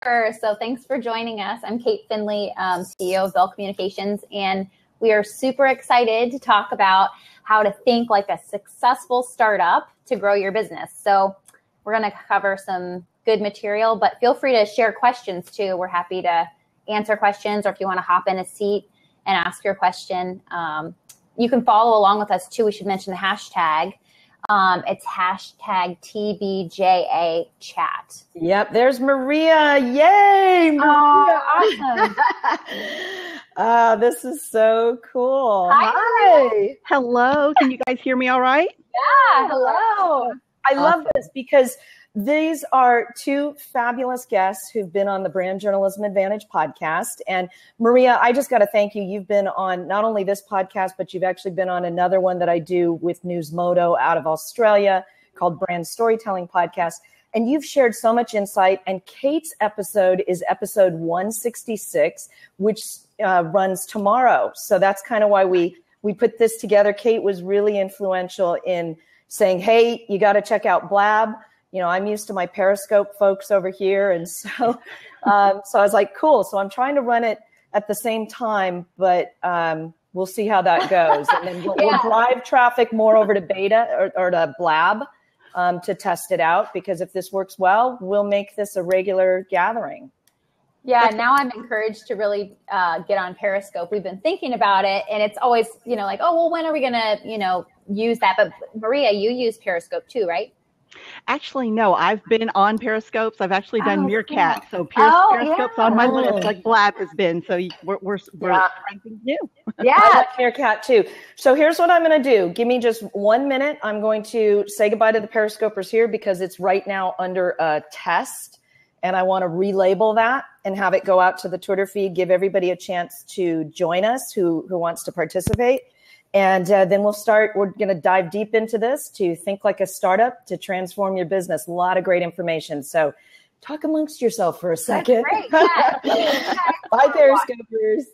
So thanks for joining us. I'm Kate Finley, CEO of Bell Communications, and we are super excited to talk about how to think like a successful startup to grow your business. So we're going to cover some good material, but feel free to share questions too. We're happy to answer questions, or if you want to hop in a seat and ask your question, you can follow along with us too. We should mention the hashtag. It's hashtag TBJA chat. Yep, there's Maria. Yay, Maria. Oh, awesome. This is so cool. Hi. Hello. Can you guys hear me all right? Yeah, hello. I love this because these are two fabulous guests who've been on the Brand Journalism Advantage podcast. And Maria, I just got to thank you. You've been on not only this podcast, but you've actually been on another one that I do with Newsmodo out of Australia called Brand Storytelling Podcast. And you've shared so much insight. And Kate's episode is episode 166, which runs tomorrow. So that's kind of why we put this together. Kate was really influential in saying, hey, you got to check out Blab. You know, I'm used to my Periscope folks over here. And so so I was like, cool. So I'm trying to run it at the same time, but we'll see how that goes. And then we'll drive traffic more over to Beta or to Blab to test it out, because if this works well, we'll make this a regular gathering. Yeah, now I'm encouraged to really get on Periscope. We've been thinking about it, and it's always, like, oh, well, when are we going to, use that? But Maria, you use Periscope too, right? Actually, no. I've been on Periscopes. I've actually done Meerkat. Yeah. So Periscope's on my list, like Blab has been. So we're trying things new. Yeah, I like Meerkat too. So here's what I'm going to do. Give me just 1 minute. I'm going to say goodbye to the Periscopers here because it's right now under a test. And I want to relabel that and have it go out to the Twitter feed, give everybody a chance to join us who wants to participate. And then we'll start. We're going to dive deep into this to think like a startup to transform your business. A lot of great information. So talk amongst yourself for a second. That's great. Yeah. Bye, Periscopers. You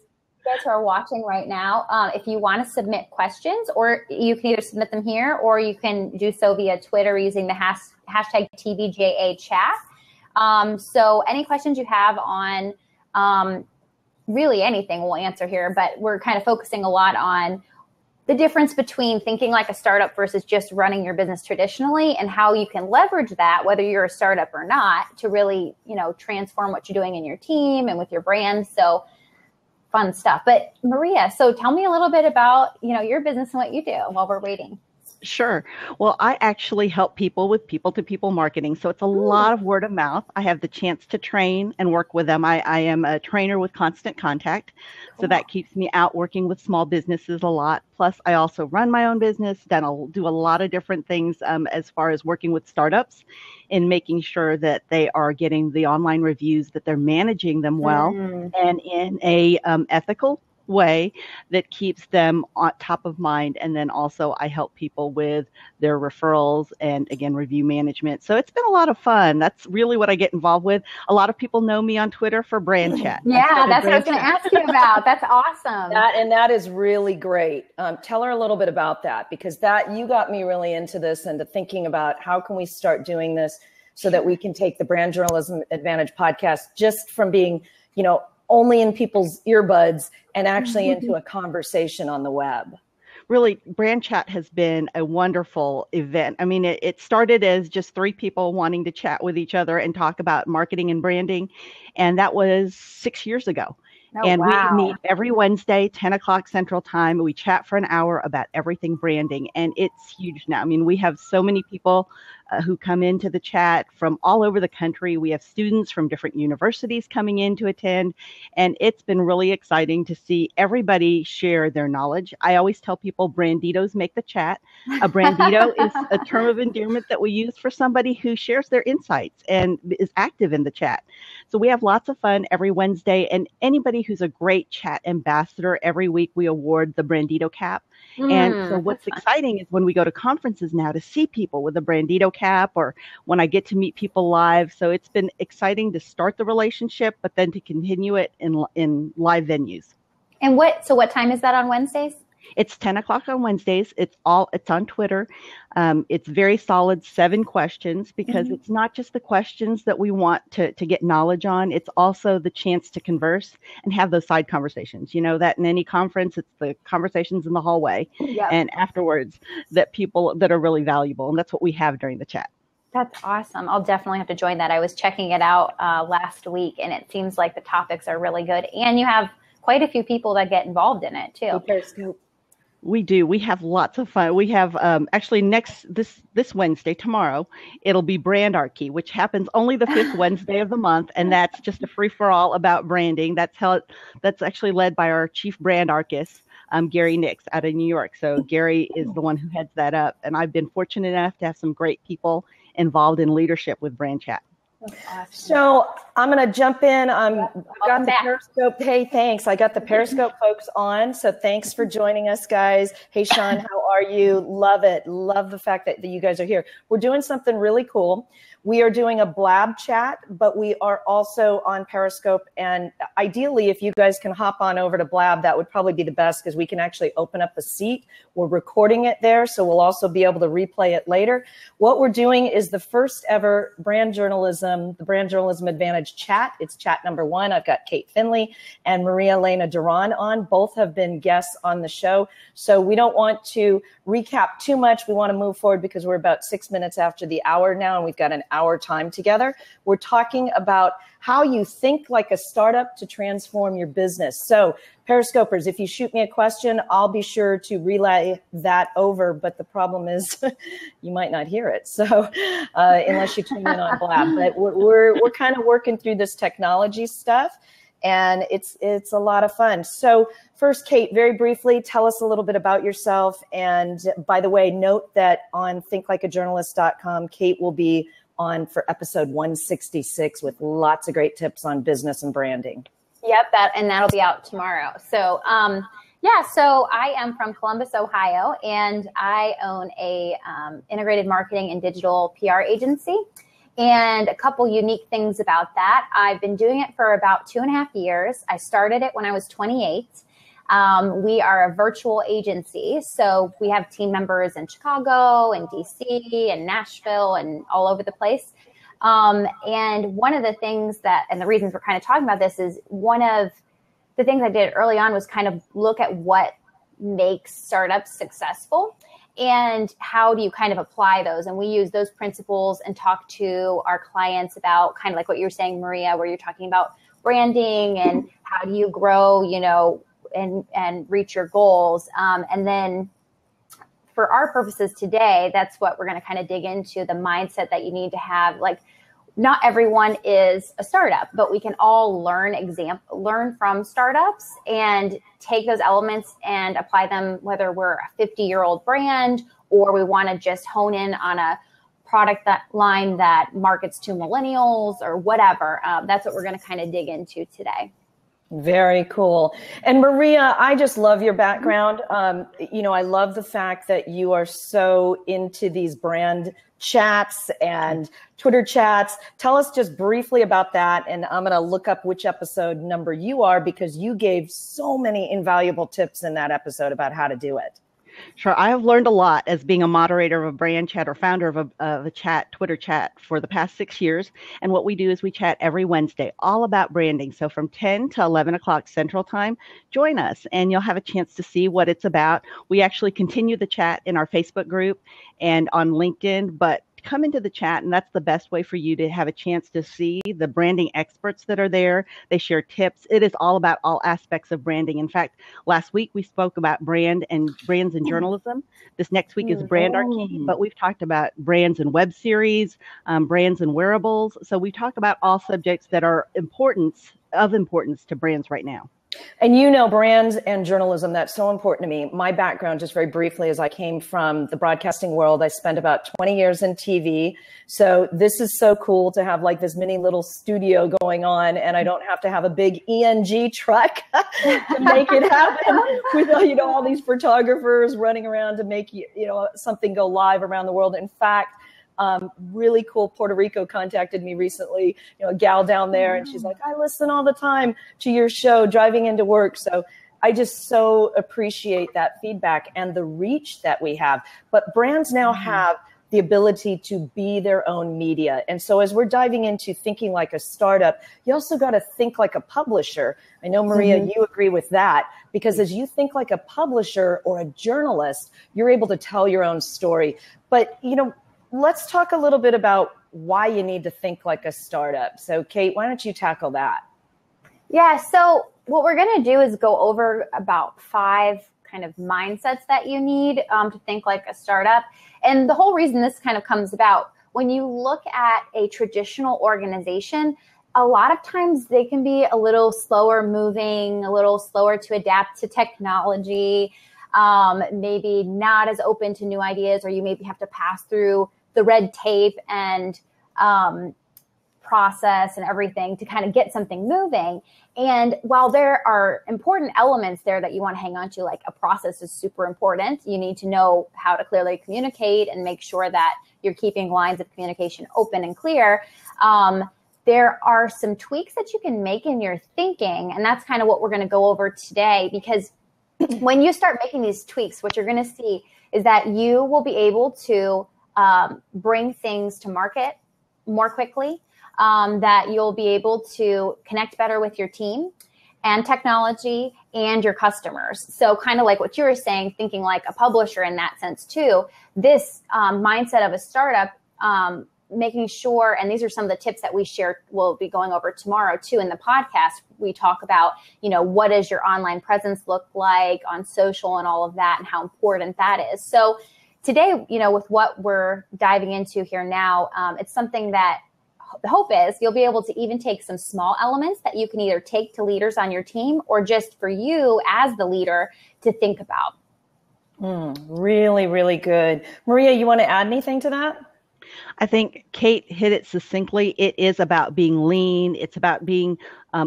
guys who are watching right now, if you want to submit questions, or you can either submit them here, or you can do so via Twitter using the hashtag TBJA chat. So any questions you have on really anything we'll answer here, but we're kind of focusing a lot on the difference between thinking like a startup versus just running your business traditionally, and how you can leverage that, whether you're a startup or not, to really, transform what you're doing in your team and with your brand. So fun stuff. But Maria, so tell me a little bit about, your business and what you do while we're waiting. Sure. Well, I actually help people with people-to-people marketing. So it's a lot of word of mouth. I have the chance to train and work with them. I am a trainer with Constant Contact. So that keeps me out working with small businesses a lot. Plus, I also run my own business. Then I'll do a lot of different things as far as working with startups and making sure that they are getting the online reviews, that they're managing them well and in a ethical way that keeps them on top of mind. And then also I help people with their referrals and, again, review management. So it's been a lot of fun. That's really what I get involved with. A lot of people know me on Twitter for Brand Chat. Yeah, that's what I was going to ask you about. That's awesome. That is really great. Tell her a little bit about that, because you got me really into this and to thinking about how can we start doing this so that we can take the Brand Journalism Advantage podcast just from being, only in people's earbuds and actually into a conversation on the web. Really, Brand Chat has been a wonderful event. I mean, it started as just 3 people wanting to chat with each other and talk about marketing and branding. And that was 6 years ago. Oh, and wow. We meet every Wednesday, 10 o'clock Central Time. We chat for an hour about everything branding. And it's huge now. I mean, we have so many people who come into the chat from all over the country. We have students from different universities coming in to attend. And it's been really exciting to see everybody share their knowledge. I always tell people branditos make the chat. A brandito is a term of endearment that we use for somebody who shares their insights and is active in the chat. So we have lots of fun every Wednesday. And anybody who's a great chat ambassador, every week we award the Brandito cap. And so what's exciting is when we go to conferences now to see people with a Brandito cap, or when I get to meet people live. So it's been exciting to start the relationship, but then to continue it in live venues. And what time is that on Wednesdays? It's 10 o'clock on Wednesdays. It's on Twitter. It's very solid 7 questions, because it's not just the questions that we want to get knowledge on. It's also the chance to converse and have those side conversations. You know that in any conference, it's the conversations in the hallway and afterwards that are really valuable. And that's what we have during the chat. That's awesome. I'll definitely have to join that. I was checking it out last week, and it seems like the topics are really good. And you have quite a few people that get involved in it too. Periscope. We do. We have lots of fun. We have actually this Wednesday, tomorrow, it'll be Brandarchy, which happens only the 5th Wednesday of the month, and that's just a free for all about branding. That's actually led by our chief brand archist, Gary Nix, out of New York. So Gary is the one who heads that up, and I've been fortunate enough to have some great people involved in leadership with Brand Chat. Awesome. So I'm going to jump in. I've got the Periscope. Hey, thanks. I got the Periscope folks on. So thanks for joining us, guys. Hey, Sean, how are you? Love it. Love the fact that you guys are here. We're doing something really cool. We are doing a Blab chat, but we are also on Periscope. And ideally, if you guys can hop on over to Blab, that would probably be the best, because we can actually open up a seat. We're recording it there, so we'll also be able to replay it later. What we're doing is the first ever the Brand Journalism Advantage chat. It's chat number 1. I've got Kate Finley and Maria Elena Duron on. Both have been guests on the show. So we don't want to recap too much. We want to move forward because we're about 6 minutes after the hour now, and we've got an hour time together. We're talking about how you think like a startup to transform your business. So Periscopers, if you shoot me a question, I'll be sure to relay that over. But the problem is you might not hear it. So unless you tune in on Blab, but we're kind of working through this technology stuff, and it's a lot of fun. So first, Kate, very briefly, tell us a little bit about yourself. And by the way, note that on thinklikeajournalist.com, Kate will be on for episode 166 with lots of great tips on business and branding. Yep, that'll be out tomorrow. So, so I am from Columbus, Ohio, and I own a integrated marketing and digital PR agency. And a couple unique things about that. I've been doing it for about 2.5 years. I started it when I was 28. We are a virtual agency, so we have team members in Chicago and DC and Nashville and all over the place. And one of the things and the reasons we're kind of talking about this is one of the things I did early on was kind of look at what makes startups successful and how do you kind of apply those. And we use those principles and talk to our clients about kind of like what you're saying, Maria, where you're talking about branding and how do you grow, and reach your goals. And then for our purposes today, that's what we're going to kind of dig into, the mindset that you need to have. Like, not everyone is a startup, but we can all learn from startups and take those elements and apply them, whether we're a 50-year-old brand or we want to just hone in on a product line that markets to millennials or whatever. That's what we're going to kind of dig into today. Very cool. And Maria, I just love your background. I love the fact that you are so into these brand chats and Twitter chats. Tell us just briefly about that. And I'm going to look up which episode number you are, because you gave so many invaluable tips in that episode about how to do it. Sure. I have learned a lot as being a moderator of a brand chat or founder of a Twitter chat for the past 6 years. And what we do is we chat every Wednesday, all about branding. So from 10 to 11 o'clock Central Time, join us and you'll have a chance to see what it's about. We actually continue the chat in our Facebook group and on LinkedIn, but come into the chat, and that's the best way for you to have a chance to see the branding experts that are there. They share tips. It is all about all aspects of branding. In fact, last week we spoke about brands and journalism. This next week is Brandarchy, but we've talked about brands and web series, brands and wearables. So we talk about all subjects that are of importance to brands right now. And brands and journalism, that's so important to me. My background, just very briefly, is I came from the broadcasting world. I spent about 20 years in TV. So this is so cool to have like this mini little studio going on, and I don't have to have a big ENG truck to make it happen with, all these photographers running around to make, something go live around the world. In fact, really cool. Puerto Rico contacted me recently, a gal down there, and she's like, I listen all the time to your show driving into work. So I just so appreciate that feedback and the reach that we have. But brands now have the ability to be their own media. And so as we're diving into thinking like a startup, you also got to think like a publisher. I know, Maria, you agree with that, because as you think like a publisher or a journalist, you're able to tell your own story. But, you know, let's talk a little bit about why you need to think like a startup. So, Kate, why don't you tackle that? Yeah, so what we're going to do is go over about 5 kind of mindsets that you need to think like a startup. And the whole reason this kind of comes about, when you look at a traditional organization, a lot of times they can be a little slower moving, a little slower to adapt to technology, maybe not as open to new ideas, or you maybe have to pass through the red tape and process and everything to kind of get something moving. And while there are important elements there that you want to hang on to, like a process is super important. You need to know how to clearly communicate and make sure that you're keeping lines of communication open and clear. There are some tweaks that you can make in your thinking. And that's kind of what we're going to go over today, because when you start making these tweaks, what you're going to see is that you will be able to bring things to market more quickly, that you'll be able to connect better with your team and technology and your customers. So kind of like what you were saying, thinking like a publisher in that sense too, this mindset of a startup, making sure, and these are some of the tips that we share, we'll be going over tomorrow too in the podcast. We talk about, you know, what does your online presence look like on social and all of that, and how important that is. So today, you know, with what we're diving into here now, it's something that the hope is you'll be able to even take some small elements that you can either take to leaders on your team or just for you as the leader to think about. Really, really good. Maria, you want to add anything to that? I think Kate hit it succinctly. It is about being lean. It's about being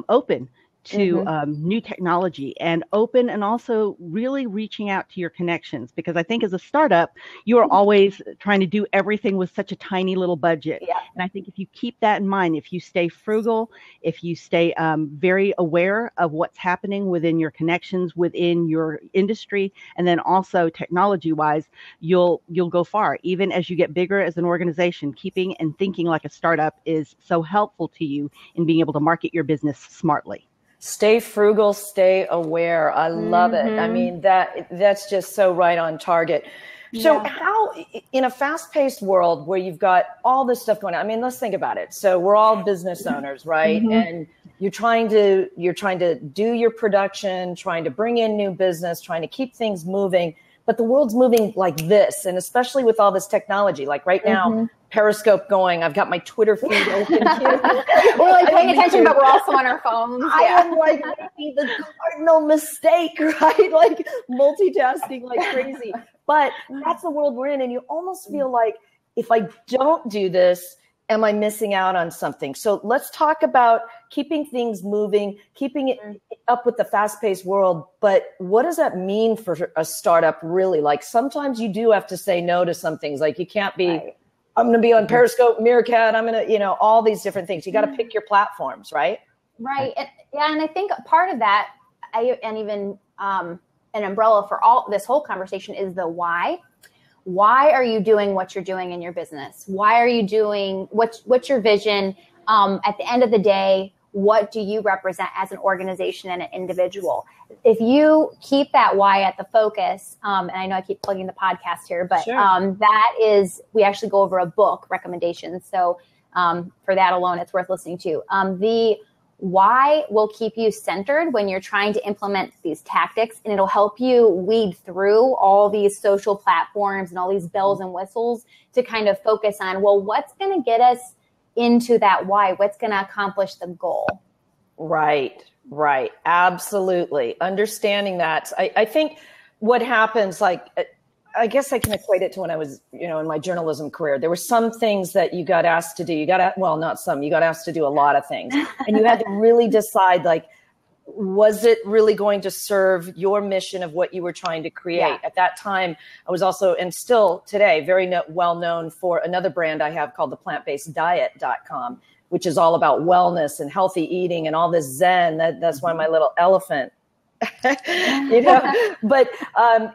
open to new technology and open, and also really reaching out to your connections, because I think as a startup, you are always trying to do everything with such a tiny little budget. Yeah. And I think if you keep that in mind, if you stay frugal, if you stay very aware of what's happening within your connections, within your industry, and then also technology wise, you'll go far. Even as you get bigger as an organization, keeping and thinking like a startup is so helpful to you in being able to market your business smartly. Stay frugal, stay aware. I love it. I mean, that's just so right on target. So how, in a fast-paced world where you've got all this stuff going on, I mean, let's think about it. So we're all business owners, right? And you're trying to do your production, trying to bring in new business, trying to keep things moving. But the world's moving like this, and especially with all this technology, like right now, Periscope going, I've got my Twitter feed open here. We're like paying attention, but we're also on our phones. I am like making the cardinal mistake, right? Like multitasking like crazy. But that's the world we're in. And you almost feel like, if I don't do this, am I missing out on something? So let's talk about keeping things moving, keeping it up with the fast-paced world. But what does that mean for a startup really? Like sometimes you do have to say no to some things. Like you can't be, I'm going to be on Periscope, Meerkat, I'm going to, you know, all these different things. You got to pick your platforms, right? Right. And I think part of that, and even an umbrella for all this whole conversation, is the why. Why are you doing what you're doing in your business? Why are you doing, what's your vision? At the end of the day, what do you represent as an organization and an individual? If you keep that why at the focus, and I know I keep plugging the podcast here, but that is, we actually go over a book recommendation. So for that alone, it's worth listening to. The why will keep you centered when you're trying to implement these tactics, and it'll help you weed through all these social platforms and all these bells and whistles to kind of focus on, well, what's going to get us into that why? What's going to accomplish the goal? Right. Absolutely. Understanding that. I think what happens, like, I guess I can equate it to when I was, you know, in my journalism career. There were some things that you got asked to do. You got asked to do a lot of things. And you had to really decide, like, was it really going to serve your mission of what you were trying to create? Yeah. At that time, I was also, and still today, very well known for another brand I have called the plantbaseddiet.com, which is all about wellness and healthy eating and all this Zen. That's why my little elephant But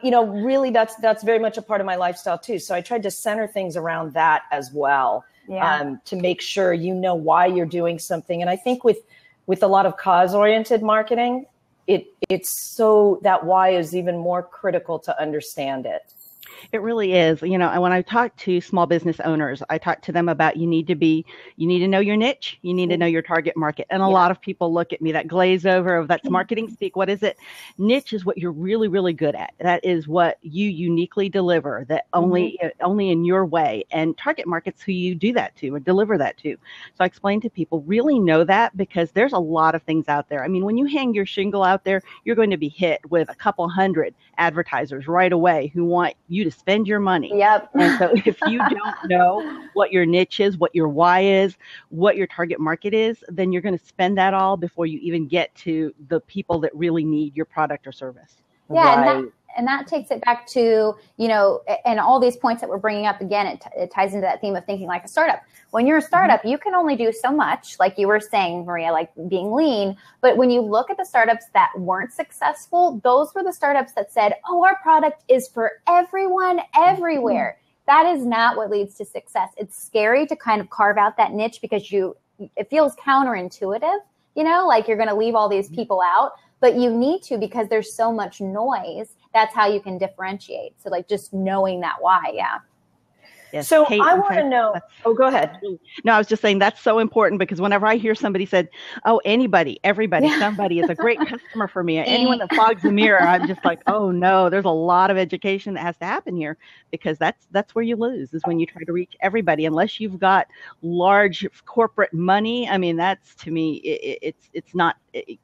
really that's very much a part of my lifestyle too. So I tried to center things around that as well, to make sure you know why you're doing something. And I think with a lot of cause-oriented marketing, it's so that why is even more critical to understand it. It really is. When I talk to small business owners, I talk to them about you need to know your niche, you need to know your target market. And a lot of people look at me, that glaze over of that's marketing speak. What is it? Niche is what you're really, really good at. That is what you uniquely deliver, that only in your way. And target market's who you do that to or deliver that to. So I explain to people, really know that, because there's a lot of things out there. I mean, when you hang your shingle out there, you're going to be hit with a couple hundred advertisers right away who want you to spend your money. Yep. And so if you don't know what your niche is, what your why is, what your target market is, then you're going to spend that all before you even get to the people that really need your product or service. Yeah. Right. And that takes it back to, and all these points that we're bringing up again, it ties into that theme of thinking like a startup. When you're a startup, you can only do so much, like you were saying, Maria, like being lean. But when you look at the startups that weren't successful, those were the startups that said, oh, our product is for everyone, everywhere. That is not what leads to success. It's scary to kind of carve out that niche because it feels counterintuitive, like you're going to leave all these people out. But you need to, because there's so much noise. That's how you can differentiate. So like just knowing that why. Yeah. Yes. So Kate, I want to know. Oh, go ahead. No, I was just saying that's so important, because whenever I hear somebody said, oh, anybody, everybody, somebody is a great customer for me. Anyone that fogs the mirror, I'm just like, oh no, there's a lot of education that has to happen here, because that's where you lose, is when you try to reach everybody, unless you've got large corporate money. I mean, that's, to me, it's not,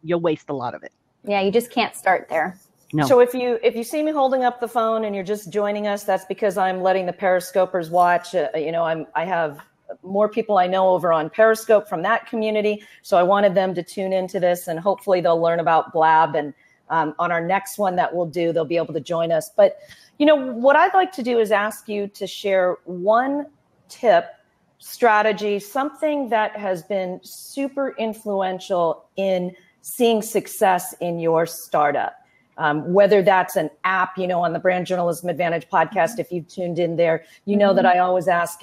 you'll waste a lot of it. Yeah. You just can't start there. No. So if you see me holding up the phone and you're just joining us, that's because I'm letting the Periscopers watch. I have more people I know over on Periscope from that community, so I wanted them to tune into this, and hopefully they'll learn about Blab. And on our next one that we'll do, they'll be able to join us. But what I'd like to do is ask you to share one tip, strategy, something that has been super influential in seeing success in your startup. Whether that's an app, on the Brand Journalism Advantage podcast, if you've tuned in there, that I always ask,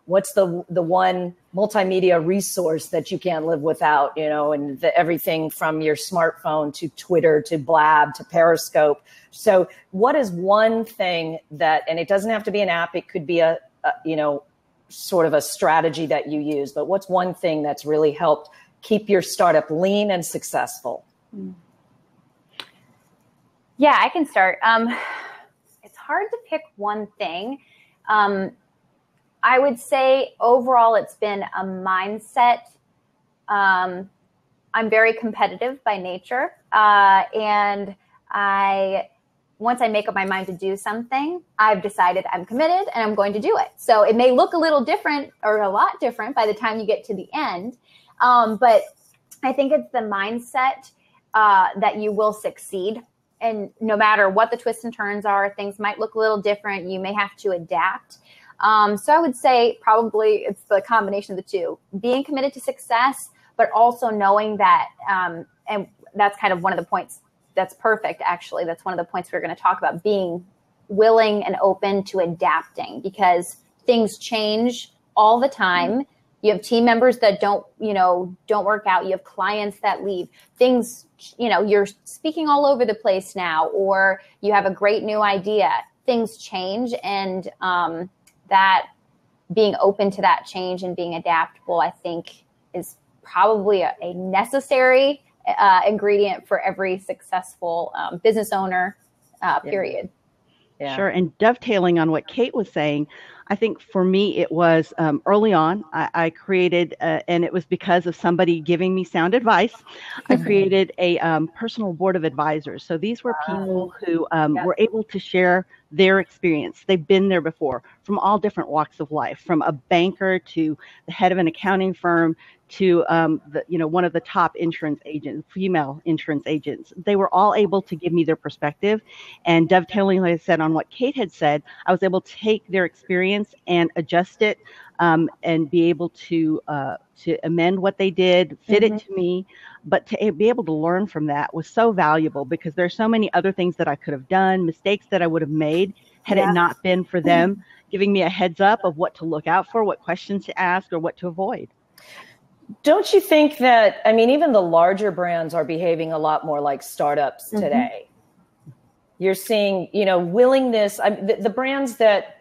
what's the one multimedia resource that you can't live without, and everything from your smartphone to Twitter to Blab to Periscope. So what is one thing that, and it doesn't have to be an app, it could be a sort of a strategy that you use, but what's one thing that's really helped keep your startup lean and successful? Yeah, I can start. It's hard to pick one thing. I would say overall, it's been a mindset. I'm very competitive by nature. And once I make up my mind to do something, I've decided I'm committed and I'm going to do it. So it may look a little different or a lot different by the time you get to the end. But I think it's the mindset that you will succeed. And no matter what the twists and turns are, things might look a little different. You may have to adapt. So I would say probably it's the combination of the two, being committed to success, but also knowing that, and that's kind of one of the points that's perfect, actually. That's one of the points we're going to talk about, being willing and open to adapting, because things change all the time. You have team members that don't work out. You have clients that leave. Things, you're speaking all over the place now, or you have a great new idea. Things change, and that being open to that change and being adaptable, I think, is probably a necessary ingredient for every successful business owner, period. Yeah. Sure. And dovetailing on what Kate was saying, I think for me, it was early on, I created, and it was because of somebody giving me sound advice, I created a personal board of advisors. So these were people who were able to share their experience. They've been there before, from all different walks of life, from a banker to the head of an accounting firm to one of the top insurance agents, female insurance agents. They were all able to give me their perspective, and dovetailing, like I said, on what Kate had said, I was able to take their experience and adjust it, and be able to amend what they did, fit it to me. But to be able to learn from that was so valuable, because there's so many other things that I could have done, mistakes that I would have made had it not been for them giving me a heads up of what to look out for, what questions to ask, or what to avoid. Don't you think that, I mean, even the larger brands are behaving a lot more like startups today? You're seeing, willingness, the brands that,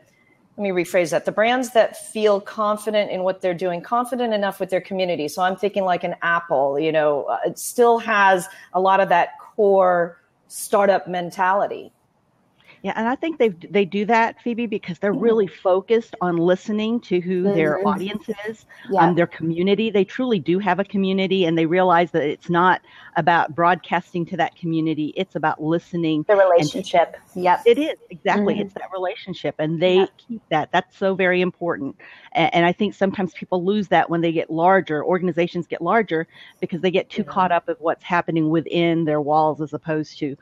let me rephrase that, the brands that feel confident in what they're doing, confident enough with their community. So I'm thinking like an Apple, it still has a lot of that core startup mentality. Yeah, and I think they do that, Phoebe, because they're really focused on listening to who their audience is, their community. They truly do have a community, and they realize that it's not about broadcasting to that community. It's about listening. The relationship. Yep. It is, exactly. It's that relationship, and they keep that. That's so very important. And I think sometimes people lose that when they get larger, organizations get larger, because they get too caught up with what's happening within their walls, as opposed to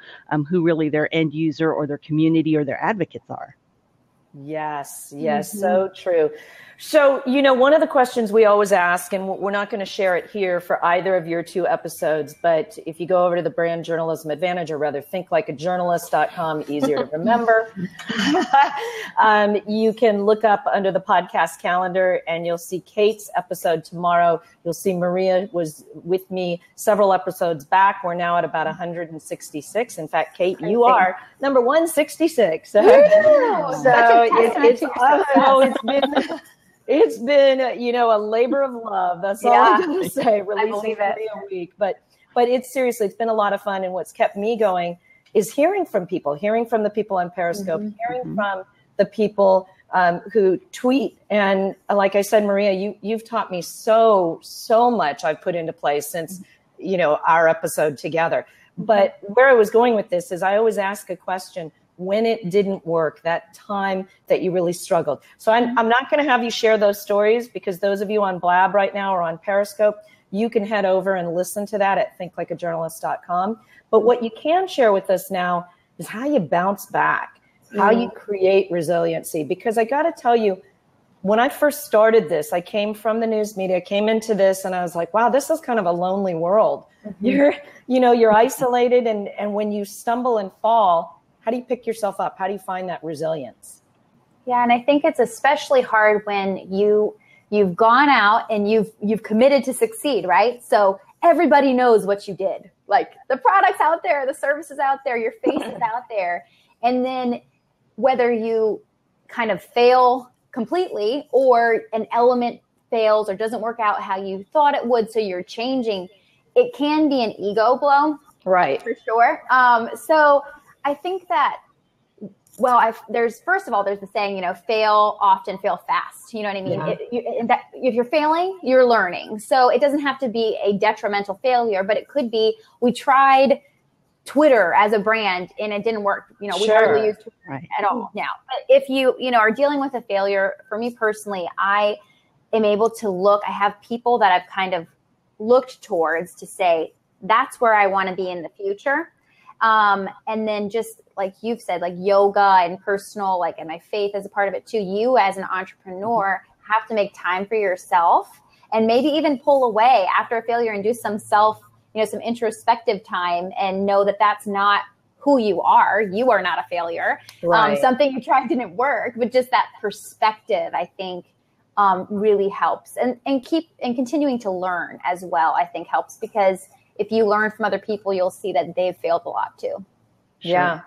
who really their end user or their community or their advocates are. Yes, so true. So, one of the questions we always ask, and we're not going to share it here for either of your two episodes, but if you go over to the Brand Journalism Advantage, or rather thinklikeajournalist.com, easier to remember, you can look up under the podcast calendar and you'll see Kate's episode tomorrow. You'll see Maria was with me several episodes back. We're now at about 166. In fact, Kate, you are number 166. It's been a labor of love. That's all I'm going to say. Releasing 3 a week, but it's seriously, it's been a lot of fun. And what's kept me going is hearing from people, hearing from the people on Periscope, hearing from the people who tweet. And like I said, Maria, you've taught me so much I've put into place since our episode together. But where I was going with this is I always ask a question: when it didn't work, that time that you really struggled. So I'm not going to have you share those stories, because those of you on Blab right now or on Periscope, you can head over and listen to that at thinklikeajournalist.com. But what you can share with us now is how you bounce back, how you create resiliency. Because I got to tell you, when I first started this, I came from the news media, came into this, and I was like, wow, this is kind of a lonely world. You're isolated, and when you stumble and fall, how do you pick yourself up? How do you find that resilience? Yeah, and I think it's especially hard when you've gone out and you've committed to succeed, right? So everybody knows what you did. Like, the product's out there, the service is out there, your face is out there. And then whether you kind of fail completely, or an element fails or doesn't work out how you thought it would, so you're changing, it can be an ego blow. Right. For sure. So I think that, there's the saying, fail often, fail fast. You know what I mean? Yeah. If you're failing, you're learning. So it doesn't have to be a detrimental failure, but it could be, we tried Twitter as a brand and it didn't work. We hardly use Twitter at all now. But if you are dealing with a failure, for me personally, I am able to look, I have people that I've kind of looked towards to say, that's where I want to be in the future. And then just like you've said, like yoga and personal, and my faith as a part of it too. You as an entrepreneur have to make time for yourself, and maybe even pull away after a failure and do some some introspective time, and know that that's not who you are. You are not a failure. Right. Something you tried didn't work, but just that perspective, I think, really helps. And continuing to learn as well, I think helps, because if you learn from other people, you'll see that they've failed a lot too. Sure. Yeah.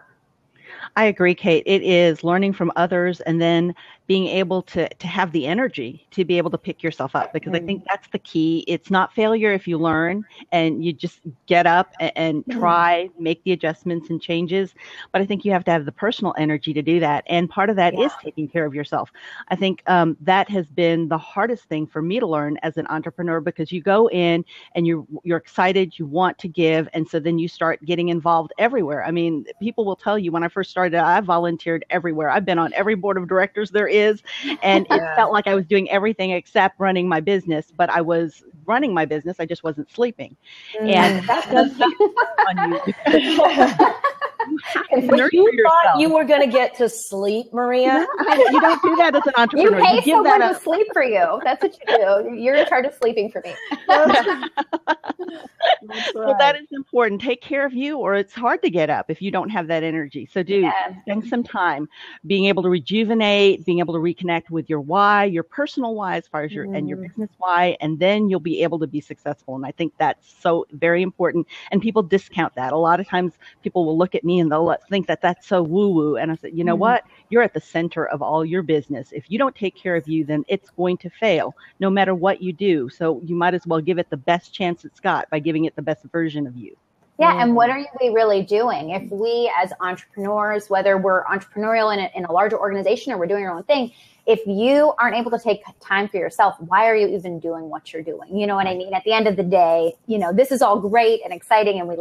I agree, Kate. It is learning from others, and then being able to have the energy to be able to pick yourself up, because I think that's the key. It's not failure if you learn and you just get up and try, make the adjustments and changes. But I think you have to have the personal energy to do that. And part of that is taking care of yourself. I think that has been the hardest thing for me to learn as an entrepreneur, because you go in and you're excited, you want to give. And so then you start getting involved everywhere. I mean, people will tell you, when I first started, I volunteered everywhere. I've been on every board of directors there is. And it felt like I was doing everything except running my business, but I was running my business. I just wasn't sleeping. And that does take on you. But you thought you were going to get to sleep, Maria? You don't do that as an entrepreneur. You pay someone to sleep for you. That's what you do. You're in charge of sleeping for me. Well, that is important. Take care of you, or it's hard to get up if you don't have that energy. So spend some time being able to rejuvenate, being able to reconnect with your why, your personal why as far as your and your business why, and then you'll be able to be successful. And I think that's so very important. And people discount that. A lot of times people will look at me and they'll think that that's so woo-woo. And I said, you know what? You're at the center of all your business. If you don't take care of you, then it's going to fail no matter what you do. So you might as well give it the best chance it's got by giving it the best version of you. Yeah. And what are we really doing? If we as entrepreneurs, whether we're entrepreneurial in a larger organization or we're doing our own thing, if you aren't able to take time for yourself, why are you even doing what you're doing? You know what I mean? At the end of the day, you know, this is all great and exciting and we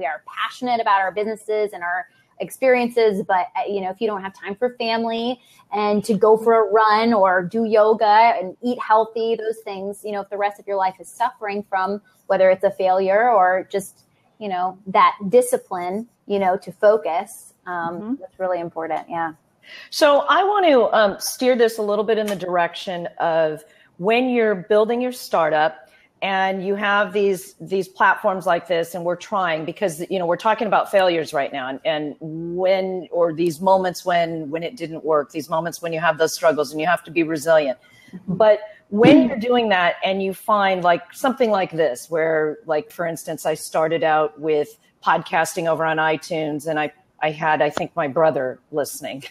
are passionate about our businesses and our experiences. But, you know, if you don't have time for family and to go for a run or do yoga and eat healthy, those things, you know, if the rest of your life is suffering from whether it's a failure or just, you know, that discipline, you know, to focus, that's really important. Yeah. So I want to steer this a little bit in the direction of when you're building your startup and you have these platforms like this, and we're trying because, you know, we're talking about failures right now and when, or these moments when it didn't work, these moments when you have those struggles and you have to be resilient. But when you're doing that and you find like something like this, where like, for instance, I started out with podcasting over on iTunes and I had, I think, my brother listening.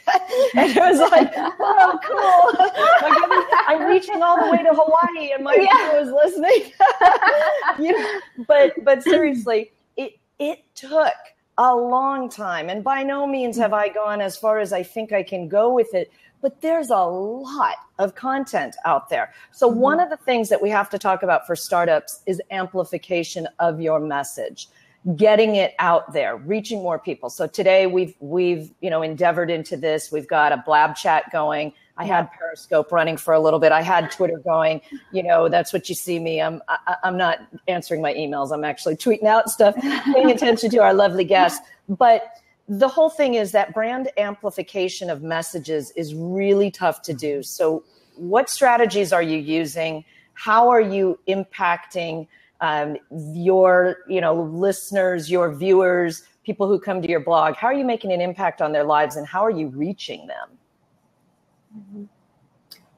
And it was like, oh, cool. I'm reaching all the way to Hawaii and my brother was listening. You know, but seriously, it took a long time. And by no means have I gone as far as I think I can go with it. But there's a lot of content out there. So one of the things that we have to talk about for startups is amplification of your message. Getting it out there, reaching more people. So today we've you know, endeavored into this. We've got a Blab chat going. I had Periscope running for a little bit. I had Twitter going. You know, that's what you see me. I'm not answering my emails. I'm actually tweeting out stuff, paying attention to our lovely guests. But the whole thing is that brand amplification of messages is really tough to do. So what strategies are you using? How are you impacting your, you know, listeners, your viewers, people who come to your blog? How are you making an impact on their lives and how are you reaching them?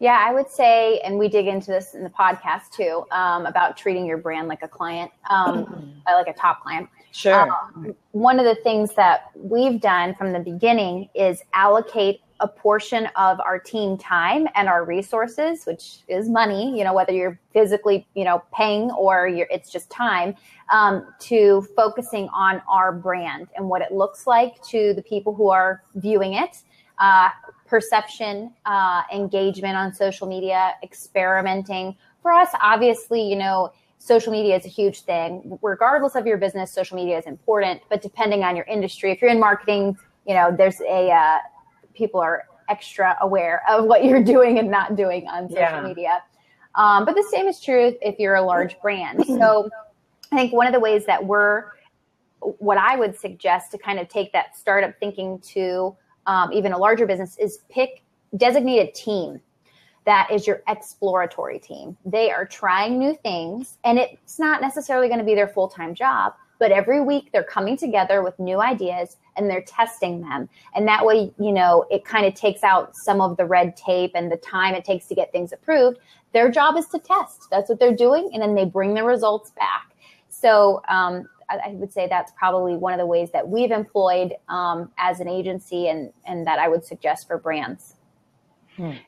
Yeah, I would say, and we dig into this in the podcast too, about treating your brand like a client, like a top client. Sure. One of the things that we've done from the beginning is allocate a portion of our team time and our resources, which is money, you know, whether you're physically, you know, paying or it's just time, to focusing on our brand and what it looks like to the people who are viewing it, perception, engagement on social media, experimenting. For us, obviously, you know, social media is a huge thing. Regardless of your business, social media is important, but depending on your industry, if you're in marketing, you know, there's people are extra aware of what you're doing and not doing on social media. But the same is true if you're a large brand. So I think one of the ways that what I would suggest to kind of take that startup thinking to even a larger business is designate a team that is your exploratory team. They are trying new things and it's not necessarily going to be their full-time job, but every week they're coming together with new ideas and they're testing them. And that way, you know, it kind of takes out some of the red tape and the time it takes to get things approved. Their job is to test. That's what they're doing. And then they bring the results back. So I would say that's probably one of the ways that we've employed as an agency and that I would suggest for brands.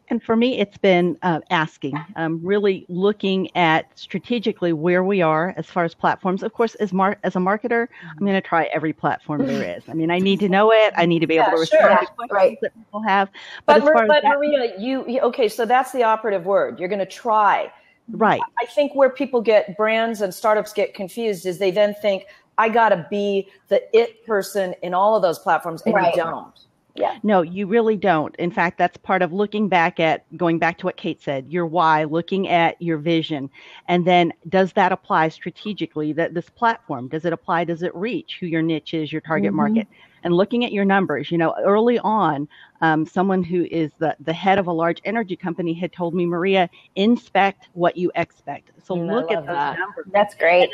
And for me, it's been asking, really looking at strategically where we are as far as platforms. Of course, as a marketer, I'm going to try every platform there is. I mean, I need to know it. I need to be able to respond to questions that people have. But Maria, okay, so that's the operative word. You're going to try. Right. I think where people brands and startups get confused is they then think, I got to be the it person in all of those platforms, and you don't. Yeah. No, you really don't. In fact, that's part of going back to what Kate said, your why, looking at your vision. And then does that apply strategically, that this platform, does it apply? Does it reach who your niche is, your target market? And looking at your numbers, early on, someone who is the head of a large energy company had told me, Maria, inspect what you expect. So look at those numbers. That's great.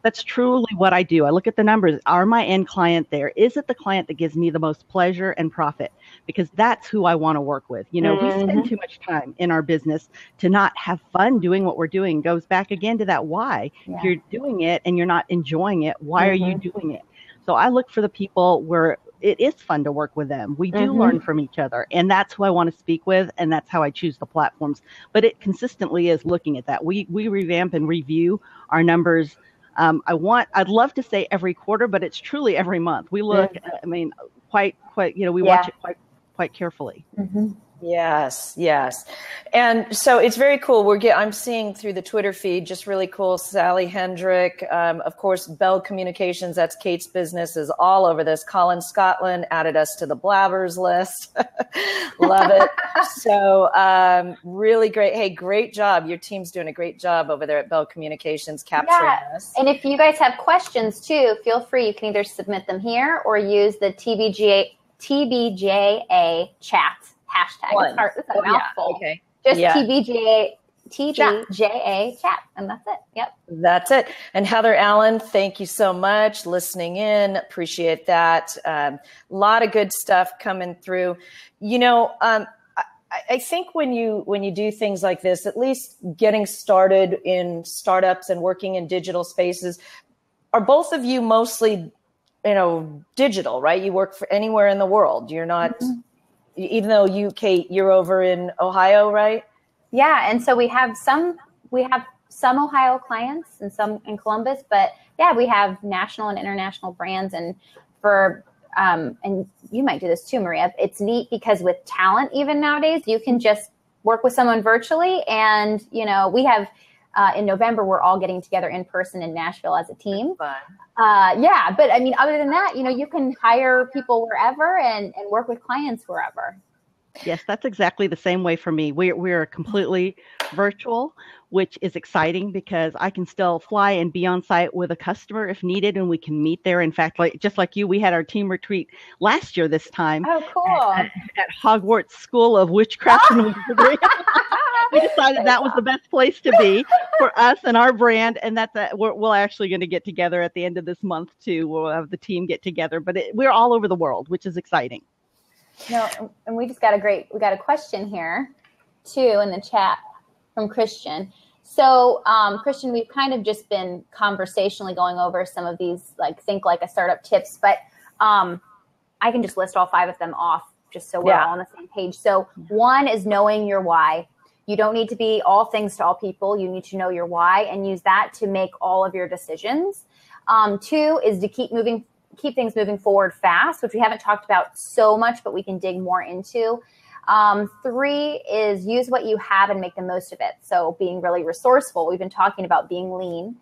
That's truly what I do. I look at the numbers. Are my end client there? Is it the client that gives me the most pleasure and profit? Because that's who I want to work with. We spend too much time in our business to not have fun doing what we're doing. Goes back again to that why. Yeah. If you're doing it and you're not enjoying it, why are you doing it? So I look for the people where it is fun to work with them. We do learn from each other, and that's who I want to speak with, and that's how I choose the platforms. But it consistently is looking at that. We revamp and review our numbers. I'd love to say every quarter, but it's truly every month. We look, quite, we watch it quite carefully. Yes. And so it's very cool. I'm seeing through the Twitter feed, just really cool. Sally Hendrick, of course, Bell Communications, that's Kate's business, is all over this. Colin Scotland added us to the Blabbers list. Love it. So really great. Hey, great job. Your team's doing a great job over there at Bell Communications capturing us. And if you guys have questions too, feel free. You can either submit them here or use the TBJA chat hashtag. It's a mouthful. Okay. Just TBJA chat, and that's it. Yep. That's it. And Heather Allen, thank you so much. Listening in. Appreciate that. A lot of good stuff coming through. I think when you do things like this, at least getting started in startups and working in digital spaces, are both of you mostly, digital, right? You work for anywhere in the world. You're not, even though you, Kate, you're over in Ohio, right? Yeah. And so we have some Ohio clients and some in Columbus, but we have national and international brands. And and you might do this too, Maria. It's neat because with talent, even nowadays, you can just work with someone virtually. And, we have, in November, we're all getting together in person in Nashville as a team. Fun. But other than that, you can hire people wherever and work with clients wherever. Yes, that's exactly the same way for me. We're completely virtual, which is exciting because I can still fly and be on site with a customer if needed, and we can meet there. In fact, just like you, we had our team retreat last year this time. Oh, cool. At Hogwarts School of Witchcraft and Wizardry. We decided that was the best place to be for us and our brand, and we're actually going to get together at the end of this month too. We'll have the team get together, but we're all over the world, which is exciting. No, and we got a question here too in the chat from Christian. So, Christian, we've kind of just been conversationally going over some of these, think like a startup tips, but I can just list all 5 of them off just so we're all on the same page. So 1 is knowing your why. You don't need to be all things to all people. You need to know your why and use that to make all of your decisions. 2 is to keep things moving forward fast, which we haven't talked about so much, but we can dig more into. 3 is use what you have and make the most of it. So being really resourceful. We've been talking about being lean.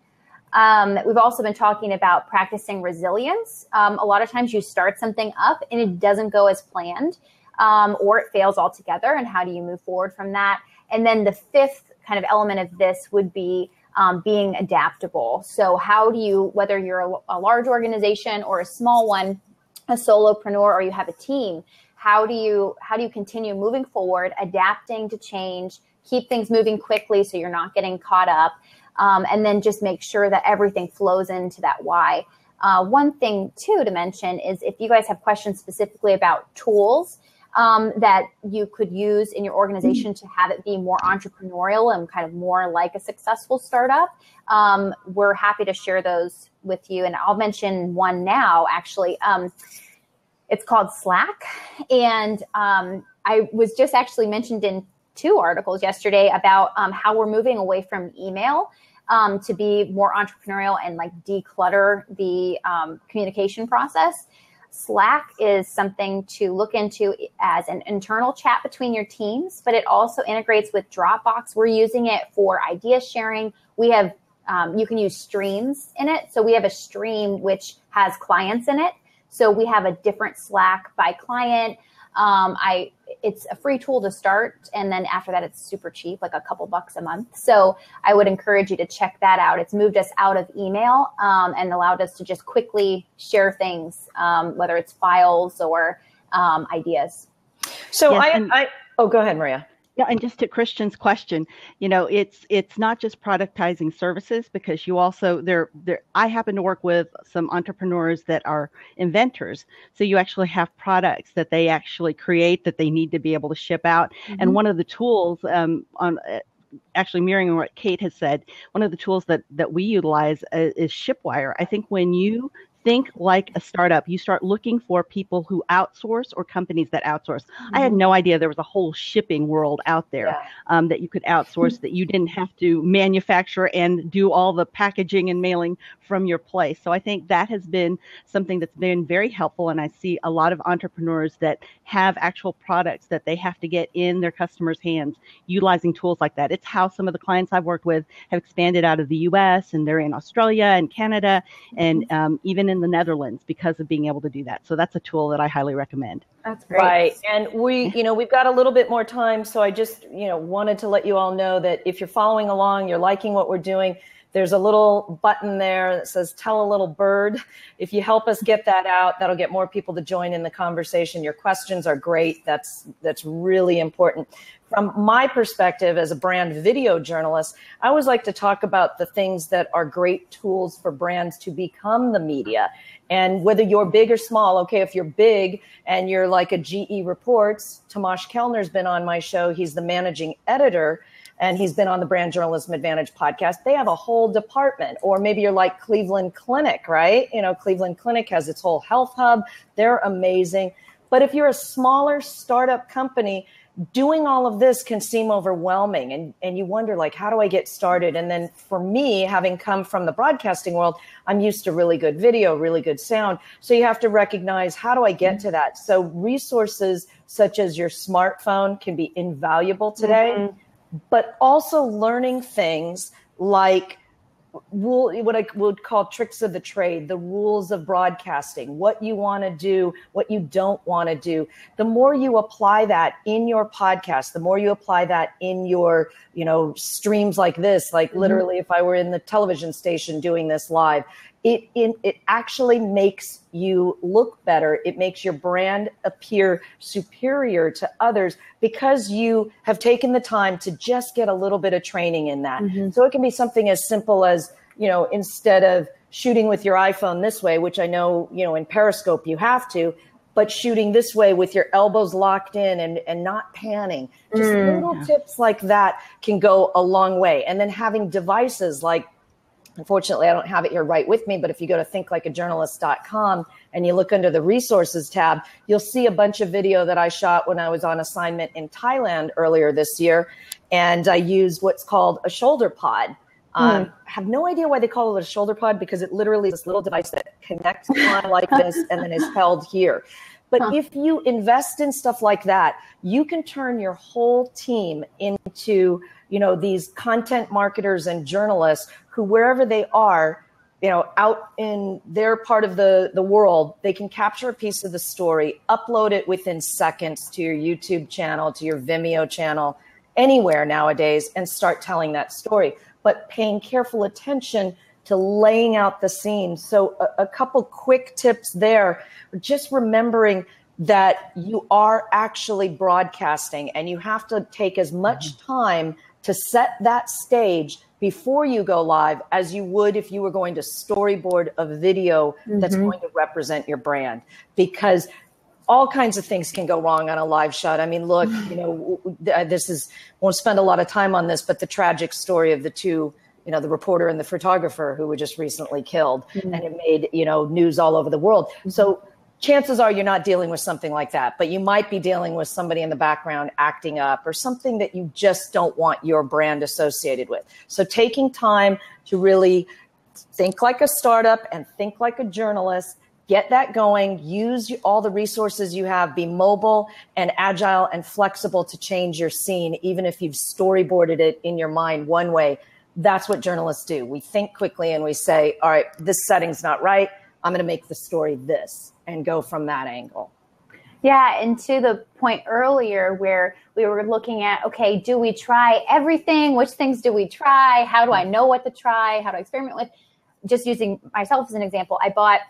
We've also been talking about practicing resilience. A lot of times you start something up and it doesn't go as planned, or it fails altogether. And how do you move forward from that? And then the 5th kind of element of this would be being adaptable. So how do you, whether you're a large organization or a small one, a solopreneur, or you have a team, how do you continue moving forward, adapting to change, keep things moving quickly so you're not getting caught up, and then just make sure that everything flows into that why. One thing too to mention is if you guys have questions specifically about tools that you could use in your organization to have it be more entrepreneurial and kind of more like a successful startup, we're happy to share those with you. And I'll mention one now, actually. It's called Slack. And I was just actually mentioned in 2 articles yesterday about how we're moving away from email to be more entrepreneurial and declutter the communication process. Slack is something to look into as an internal chat between your teams, but it also integrates with Dropbox. We're using it for idea sharing. We have, you can use streams in it. So we have a stream which has clients in it. So we have a different Slack by client. It's a free tool to start. And then after that, it's super cheap, like a couple bucks a month. So I would encourage you to check that out. It's moved us out of email and allowed us to just quickly share things, whether it's files or ideas. So yes, go ahead, Maria. Yeah, and just to Christian's question, it's not just productizing services, because you also I happen to work with some entrepreneurs that are inventors. So you actually have products that they actually create that they need to be able to ship out. Mm-hmm. And one of the tools actually mirroring what Kate has said, one of the tools that we utilize is Shipwire. I think when you think like a startup, you start looking for people who outsource or companies that outsource. Mm-hmm. I had no idea there was a whole shipping world out there that you could outsource, that you didn't have to manufacture and do all the packaging and mailing from your place. So I think that has been something that's been very helpful. And I see a lot of entrepreneurs that have actual products that they have to get in their customers' hands utilizing tools like that. It's how some of the clients I've worked with have expanded out of the US, and they're in Australia and Canada and even in the Netherlands because of being able to do that. So that's a tool that I highly recommend. That's great. Right. And we've got a little bit more time. So I just, wanted to let you all know that if you're following along, you're liking what we're doing, there's a little button there that says tell a little bird. If you help us get that out, that'll get more people to join in the conversation. Your questions are great. That's really important. From my perspective as a brand video journalist, I always like to talk about the things that are great tools for brands to become the media. And whether you're big or small, okay, if you're big and you're like a GE Reports, Tomasz Kellner's been on my show. He's the managing editor, and he's been on the Brand Journalism Advantage podcast. They have a whole department. Or maybe you're like Cleveland Clinic, right? Cleveland Clinic has its whole health hub. They're amazing. But if you're a smaller startup company, doing all of this can seem overwhelming, and you wonder, like, how do I get started? And then for me, having come from the broadcasting world, I'm used to really good video, really good sound. So you have to recognize, how do I get to that? So resources such as your smartphone can be invaluable today, but also learning things like what I would call tricks of the trade, the rules of broadcasting, what you want to do, what you don't want to do. The more you apply that in your podcast, the more you apply that in your, streams like this, like literally if I were in the television station doing this live, it actually makes you look better. It makes your brand appear superior to others because you have taken the time to just get a little bit of training in that. So it can be something as simple as, instead of shooting with your iPhone this way, which I know, in Periscope you have to, but shooting this way with your elbows locked in and not panning. Just little tips like that can go a long way. And then having devices like, unfortunately, I don't have it here right with me, but if you go to thinklikeajournalist.com and you look under the resources tab, you'll see a bunch of video that I shot when I was on assignment in Thailand earlier this year. And I used what's called a shoulder pod. I have no idea why they call it a shoulder pod, because it literally is this little device that connects on like this and then is held here. But if you invest in stuff like that, you can turn your whole team into, these content marketers and journalists who, wherever they are, out in their part of the world, they can capture a piece of the story, upload it within seconds to your YouTube channel, to your Vimeo channel, anywhere nowadays, and start telling that story. But paying careful attention to laying out the scene. So a couple quick tips there, just remembering that you are actually broadcasting, and you have to take as much time to set that stage before you go live as you would if you were going to storyboard a video that's going to represent your brand, because all kinds of things can go wrong on a live shot. I mean, look, won't spend a lot of time on this, but the tragic story of the two, the reporter and the photographer who were just recently killed, and it made, news all over the world. So chances are you're not dealing with something like that, but you might be dealing with somebody in the background acting up or something that you just don't want your brand associated with. So taking time to really think like a startup and think like a journalist, get that going, use all the resources you have, be mobile and agile and flexible to change your scene, even if you've storyboarded it in your mind one way. That's what journalists do. We think quickly and we say, all right, this setting's not right. I'm going to make the story this, and go from that angle. Yeah, and to the point earlier where we were looking at, okay, do we try everything? Which things do we try? How do I know what to try? How to experiment with? Just using myself as an example, I bought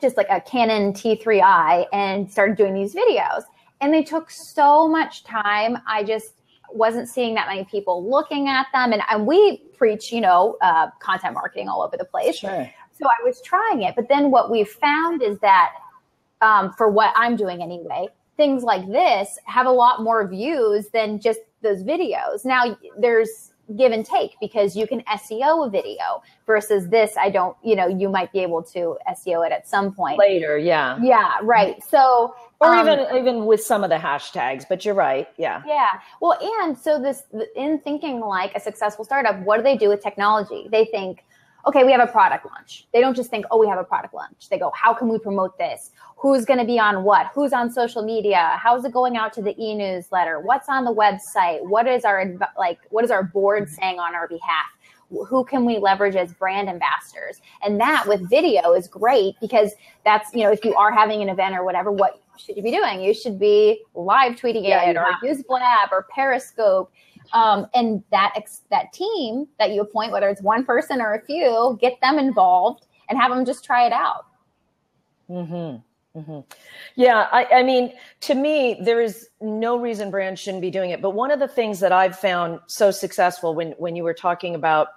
just like a Canon T3i and started doing these videos. And they took so much time. I just wasn't seeing that many people looking at them. And we preach, content marketing all over the place. Sure. So I was trying it. But then what we found is that for what I'm doing anyway, things like this have a lot more views than just those videos. Now there's give and take because you can SEO a video versus this. I don't, you might be able to SEO it at some point later. Yeah. Yeah. Right. So, or even with some of the hashtags, but you're right. Yeah. Yeah. Well, and so in thinking like a successful startup, what do they do with technology? They think, okay, we have a product launch. They don't just think, oh, we have a product launch. They go, how can we promote this? Who's going to be on what? Who's on social media? How's it going out to the e-newsletter? What's on the website? What is our board saying on our behalf? Who can we leverage as brand ambassadors? And that with video is great because that's, if you are having an event or whatever, what should you be doing? You should be live tweeting it or use Blab or Periscope. And that team that you appoint, whether it's one person or a few, get them involved and have them just try it out. Mm-hmm. Mm-hmm. Yeah. I mean, to me, there is no reason brands shouldn't be doing it. But one of the things that I've found so successful when you were talking about,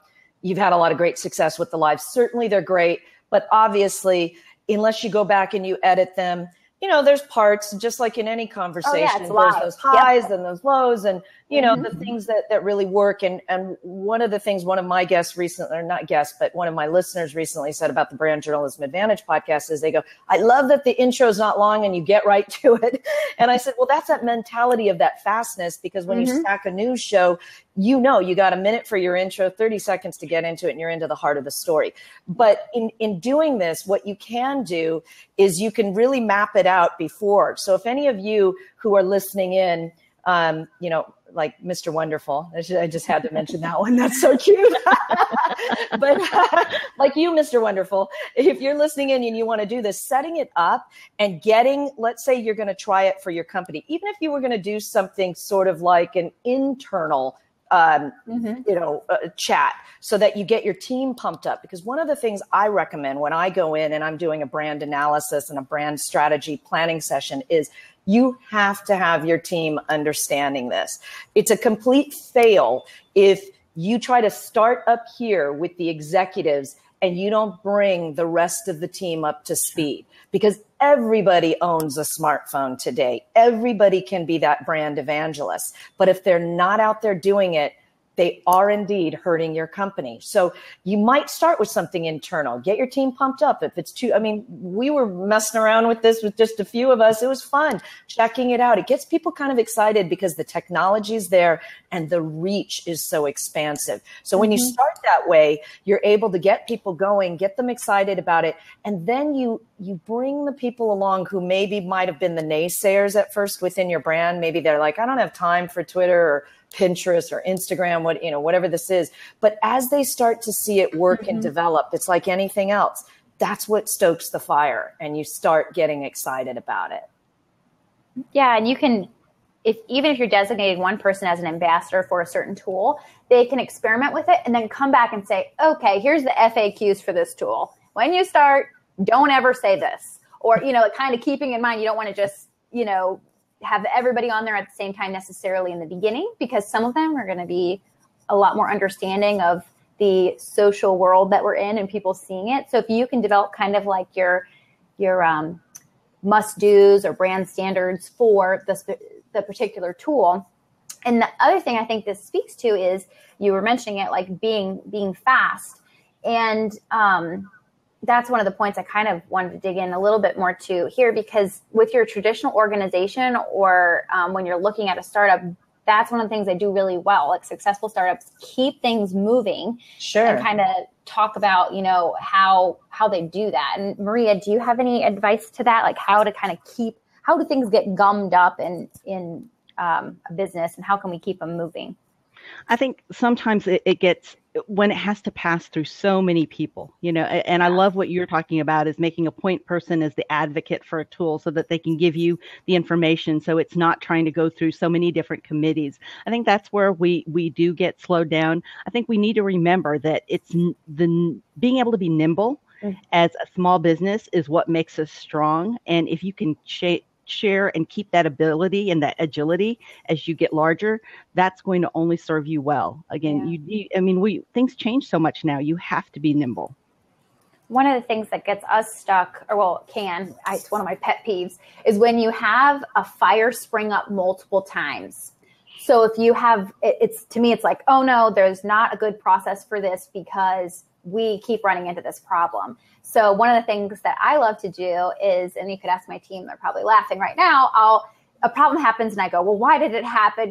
you've had a lot of great success with the lives. Certainly they're great, but obviously, unless you go back and you edit them, there's parts, just like in any conversation, there's those highs and those lows and, the things that really work. And one of the things, one of my guests recently, or not guests, but one of my listeners recently said about the Brand Journalism Advantage podcast is they go, I love that the intro is not long and you get right to it. And I said, well, that's that mentality of that fastness, because when you stack a news show, you got a minute for your intro, 30 seconds to get into it, and you're into the heart of the story. But in doing this, what you can do is you can really map it out before. So if any of you who are listening in, like Mr. Wonderful, I just had to mention that one. That's so cute. But like you, Mr. Wonderful, if you're listening in and you want to do this, setting it up and let's say you're going to try it for your company, even if you were going to do something sort of like an internal chat so that you get your team pumped up. Because one of the things I recommend when I go in and I'm doing a brand analysis and a brand strategy planning session is you have to have your team understanding this. It's a complete fail if you try to start up here with the executives and you don't bring the rest of the team up to speed, because everybody owns a smartphone today. Everybody can be that brand evangelist. But if they're not out there doing it, they are indeed hurting your company. So you might start with something internal. Get your team pumped up. If it's we were messing around with this with just a few of us. It was fun checking it out. It gets people kind of excited because the technology is there and the reach is so expansive. So when you start that way, you're able to get people going, get them excited about it. And then you bring the people along who maybe might have been the naysayers at first within your brand. Maybe they're like, I don't have time for Twitter or Pinterest or Instagram, whatever this is. But as they start to see it work and develop, it's like anything else. That's what stokes the fire, and you start getting excited about it. Yeah, and you can, even if you're designating one person as an ambassador for a certain tool, they can experiment with it and then come back and say, okay, here's the FAQs for this tool. When you start, don't ever say this. Or, kind of keeping in mind, you don't want to just, have everybody on there at the same time necessarily in the beginning, because some of them are going to be a lot more understanding of the social world that we're in and people seeing it. So if you can develop kind of like your must-dos or brand standards for the particular tool. And the other thing I think this speaks to is, you were mentioning it, like being fast. And that's one of the points I kind of wanted to dig in a little bit more to here, because with your traditional organization or when you're looking at a startup, that's one of the things they do really well. Like successful startups keep things moving. Sure. And kind of talk about, how they do that. And Maria, do you have any advice to that? Like how do things get gummed up in a business, and how can we keep them moving? I think sometimes it gets when it has to pass through so many people, and I love what you're talking about is making a point person as the advocate for a tool so that they can give you the information. So it's not trying to go through so many different committees. I think that's where we do get slowed down. I think we need to remember that it's being able to be nimble as a small business is what makes us strong. And if you can share and keep that ability and that agility as you get larger, that's going to only serve you well. Again, things change so much now. You have to be nimble. One of the things that gets us stuck, it's one of my pet peeves, is when you have a fire spring up multiple times. So if you have, to me, it's like, oh no, there's not a good process for this because we keep running into this problem. So one of the things that I love to do is, and you could ask my team, they're probably laughing right now, a problem happens and I go, well, why did it happen?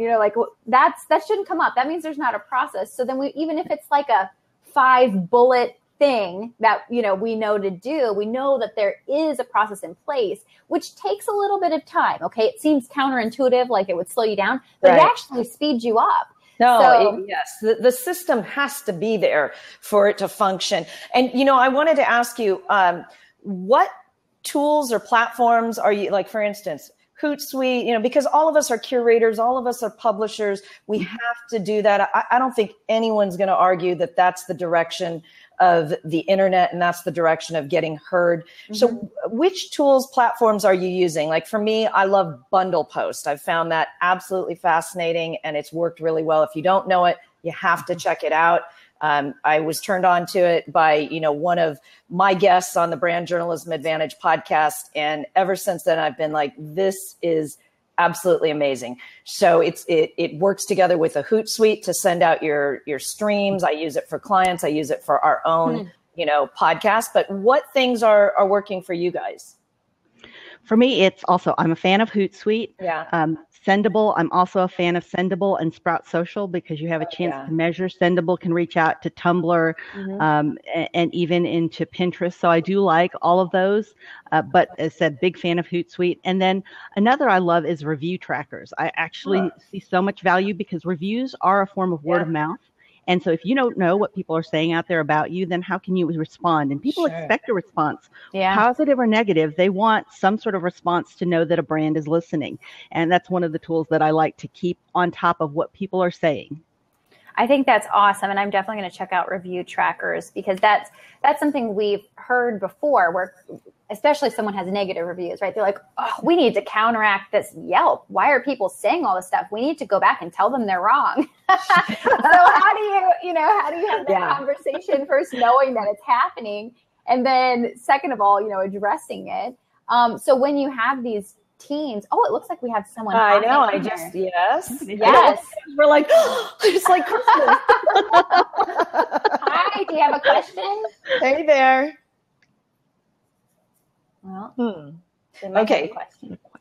That shouldn't come up. That means there's not a process. So then even if it's like a 5-bullet thing that, we know to do, we know that there is a process in place, which takes a little bit of time. Okay. It seems counterintuitive, like it would slow you down, but it actually speeds you up. No, yes, the system has to be there for it to function. And, I wanted to ask you, what tools or platforms are you, like, for instance, Hootsuite, because all of us are curators, all of us are publishers. We have to do that. I don't think anyone's going to argue that that's the direction of the internet and that's the direction of getting heard. Mm-hmm. So which tools, platforms are you using? Like for me, I love Bundle Post. I've found that absolutely fascinating and it's worked really well. If you don't know it, you have to check it out. I was turned on to it by, one of my guests on the Brand Journalism Advantage podcast. And ever since then, I've been like, this is absolutely amazing. So it works together with a Hootsuite to send out your streams. I use it for clients. I use it for our own, podcast. But what things are working for you guys? For me, it's also, I'm a fan of Hootsuite. Yeah. Sendable. I'm also a fan of Sendable and Sprout Social because you have a chance to measure. Sendable can reach out to Tumblr and even into Pinterest. So I do like all of those. But as I said, big fan of Hootsuite. And then another I love is review trackers. I actually see so much value because reviews are a form of word of mouth. And so if you don't know what people are saying out there about you, then how can you respond? And people expect a response, positive or negative. They want some sort of response to know that a brand is listening. And that's one of the tools that I like to keep on top of what people are saying. I think that's awesome. And I'm definitely going to check out review trackers because that's something we've heard before where especially if someone has negative reviews, right? They're like, oh, we need to counteract this Yelp. Why are people saying all this stuff? We need to go back and tell them they're wrong. So how do you have that conversation first, knowing that it's happening? And then second of all, addressing it. So when you have these teams, it looks like we have someone. I know. Yes. We're like, it's like Christmas. Hi, do you have a question? Hey there. Well, okay.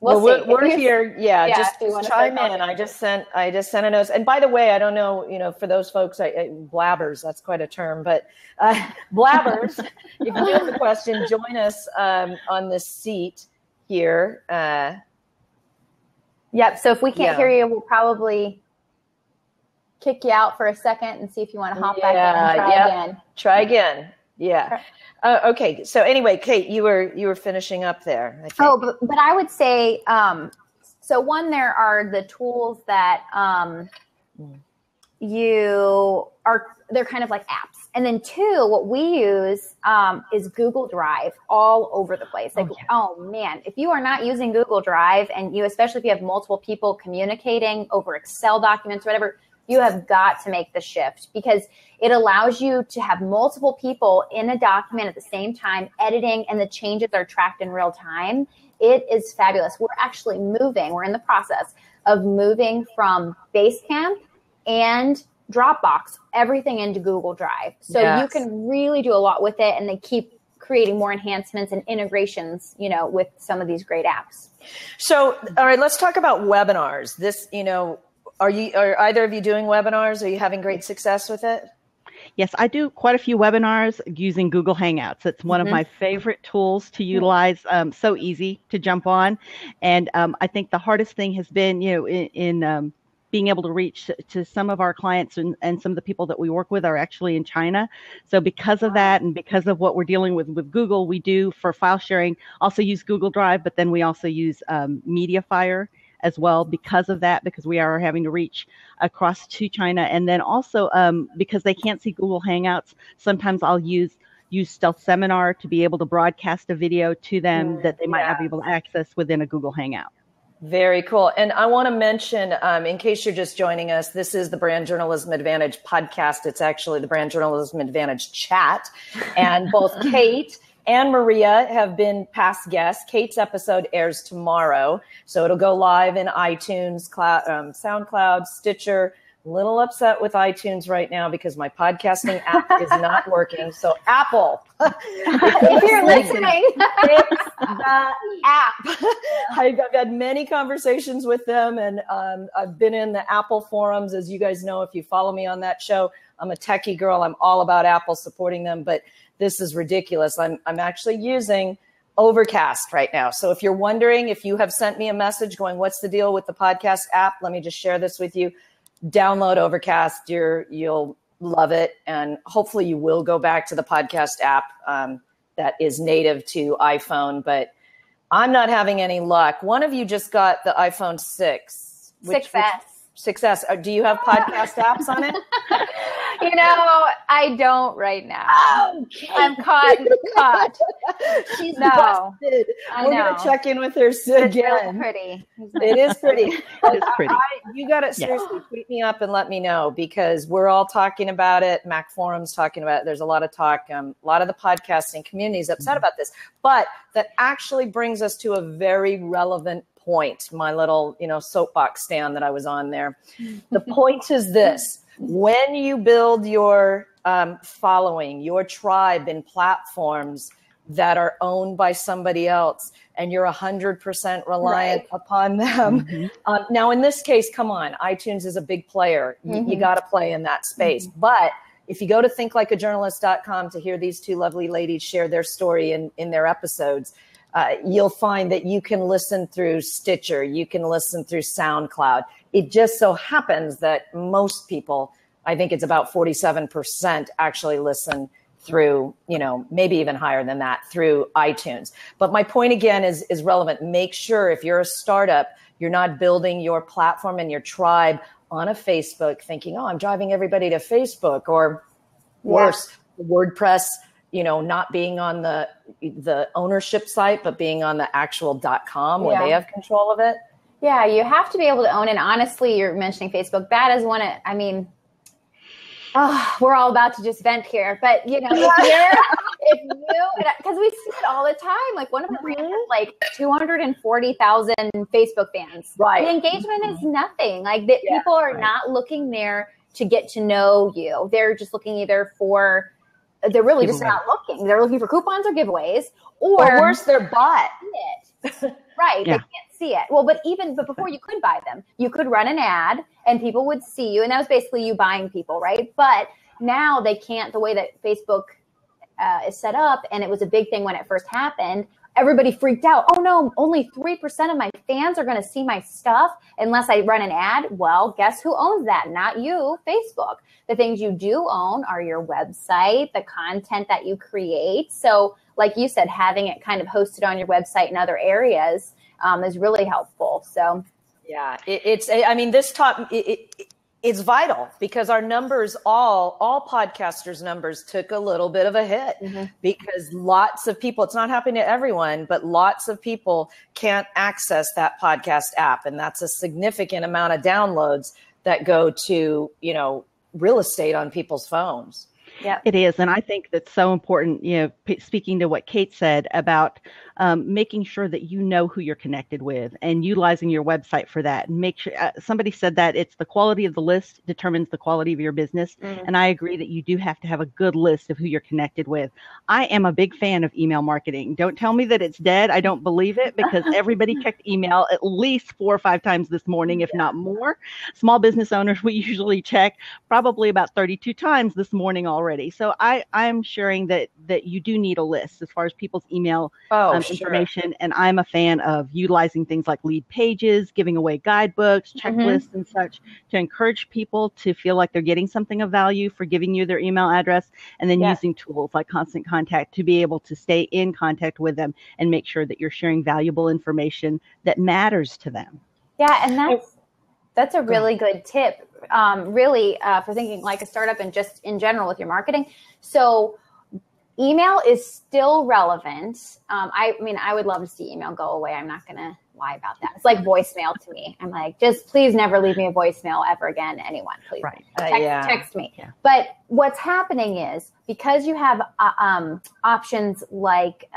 We'll we're here. Yeah, just chime in. I just sent a note. And by the way, I don't know, for those folks, blabbers, that's quite a term, but blabbers, if you have a question, join us on this seat here. Yep. So if we can't hear you, we'll probably kick you out for a second and see if you want to hop back in and try again. Yeah. Okay. So anyway, Kate, you were finishing up there. I think. But I would say, so one, there are the tools that they're kind of like apps. And then two, what we use is Google Drive all over the place. Like, oh man, if you are not using Google Drive and especially if you have multiple people communicating over Excel documents or whatever, you have got to make the shift because it allows you to have multiple people in a document at the same time editing and the changes are tracked in real time. It is fabulous. We're in the process of moving from Basecamp and Dropbox, everything into Google Drive. So you can really do a lot with it and they keep creating more enhancements and integrations, with some of these great apps. So, all right, let's talk about webinars. This, are either of you doing webinars? Are you having great success with it? Yes, I do quite a few webinars using Google Hangouts. It's one of my favorite tools to utilize. So easy to jump on. And I think the hardest thing has been, in being able to reach to some of our clients and some of the people that we work with are actually in China. So because of that, and because of what we're dealing with Google, we do for file sharing also use Google Drive, but then we also use Mediafire as well because of that, because we are having to reach across to China. And then also because they can't see Google Hangouts, sometimes I'll use Stealth Seminar to be able to broadcast a video to them that they might not be able to access within a Google Hangout. Very cool. And I want to mention, in case you're just joining us, this is the Brand Journalism Advantage podcast. It's actually the Brand Journalism Advantage chat. And both Kate and Maria have been past guests. Kate's episode airs tomorrow. So it'll go live in iTunes, SoundCloud, Stitcher. A little upset with iTunes right now because my podcasting app is not working. So Apple, if you're listening, fix the app. I've had many conversations with them, and I've been in the Apple forums. As you guys know, if you follow me on that show, I'm a techie girl. I'm all about Apple, supporting them, but this is ridiculous. I'm actually using Overcast right now. So if you're wondering, if you have sent me a message going, what's the deal with the podcast app? Let me just share this with you. Download Overcast. You'll love it. And hopefully you will go back to the podcast app that is native to iPhone, but I'm not having any luck. One of you just got the iPhone 6. 6S. Do you have podcast apps on it? I don't right now. Okay. I'm caught. She's busted. We're going to check in with her soon again. Pretty. It is pretty. It is pretty. You got to seriously tweet me up and let me know, because we're all talking about it. Mac Forum's talking about it. There's a lot of talk. A lot of the podcasting community is upset about this. But that actually brings us to a very relevant point, my little, soapbox stand that I was on there. The point is this: when you build your following, your tribe in platforms that are owned by somebody else, and you're 100% reliant upon them. Now, in this case, come on, iTunes is a big player. You got to play in that space. But if you go to thinklikeajournalist.com to hear these two lovely ladies share their story in their episodes, you'll find that you can listen through Stitcher, you can listen through SoundCloud. It just so happens that most people, I think it's about 47%, actually listen through, maybe even higher than that, through iTunes. But my point again is relevant. Make sure if you're a startup, you're not building your platform and your tribe on a Facebook thinking, I'm driving everybody to Facebook, or worse, WordPress, not being on the ownership site, but being on the actual .com where they have control of it. Yeah, you have to be able to own it. Honestly, you're mentioning Facebook. That is one we're all about to just vent here, but if you, because we see it all the time, like one of the brands has like 240,000 Facebook fans. Right. The engagement is nothing. Like people are not looking there to get to know you. They're just looking they're really just not looking. They're looking for coupons or giveaways, or worse, they're bought. Right. They can't see it. Well, but before you could buy them, you could run an ad and people would see you. And that was basically you buying people, right? But now they can't, the way that Facebook is set up, and it was a big thing when it first happened, everybody freaked out. Oh no, only 3% of my fans are going to see my stuff unless I run an ad. Well, guess who owns that? Not you, Facebook. The things you do own are your website, the content that you create. So like you said, having it kind of hosted on your website in other areas is really helpful. So it's vital, because our numbers, all podcasters' numbers took a little bit of a hit because lots of people, it's not happening to everyone, but lots of people can't access that podcast app. And that's a significant amount of downloads that go to, real estate on people's phones. Yeah, it is. And I think that's so important, speaking to what Kate said about making sure that you know who you're connected with and utilizing your website for that. And make sure, somebody said that it's the quality of the list determines the quality of your business. And I agree that you do have to have a good list of who you're connected with. I am a big fan of email marketing. Don't tell me that it's dead. I don't believe it, because everybody checked email at least 4 or 5 times this morning, if not more. Small business owners, we usually check probably about 32 times this morning already. So I'm sharing that you do need a list as far as people's email information. And I'm a fan of utilizing things like lead pages, giving away guidebooks, checklists, and such to encourage people to feel like they're getting something of value for giving you their email address, and then using tools like Constant Contact to be able to stay in contact with them and make sure that you're sharing valuable information that matters to them. Yeah, and that's a really good tip, really, for thinking like a startup and just in general with your marketing. So email is still relevant. I mean, I would love to see email go away. I'm not going to lie about that. It's like voicemail to me. I'm like, just please never leave me a voicemail ever again. Anyone, please. Right. Text me. Yeah. But what's happening is because you have options like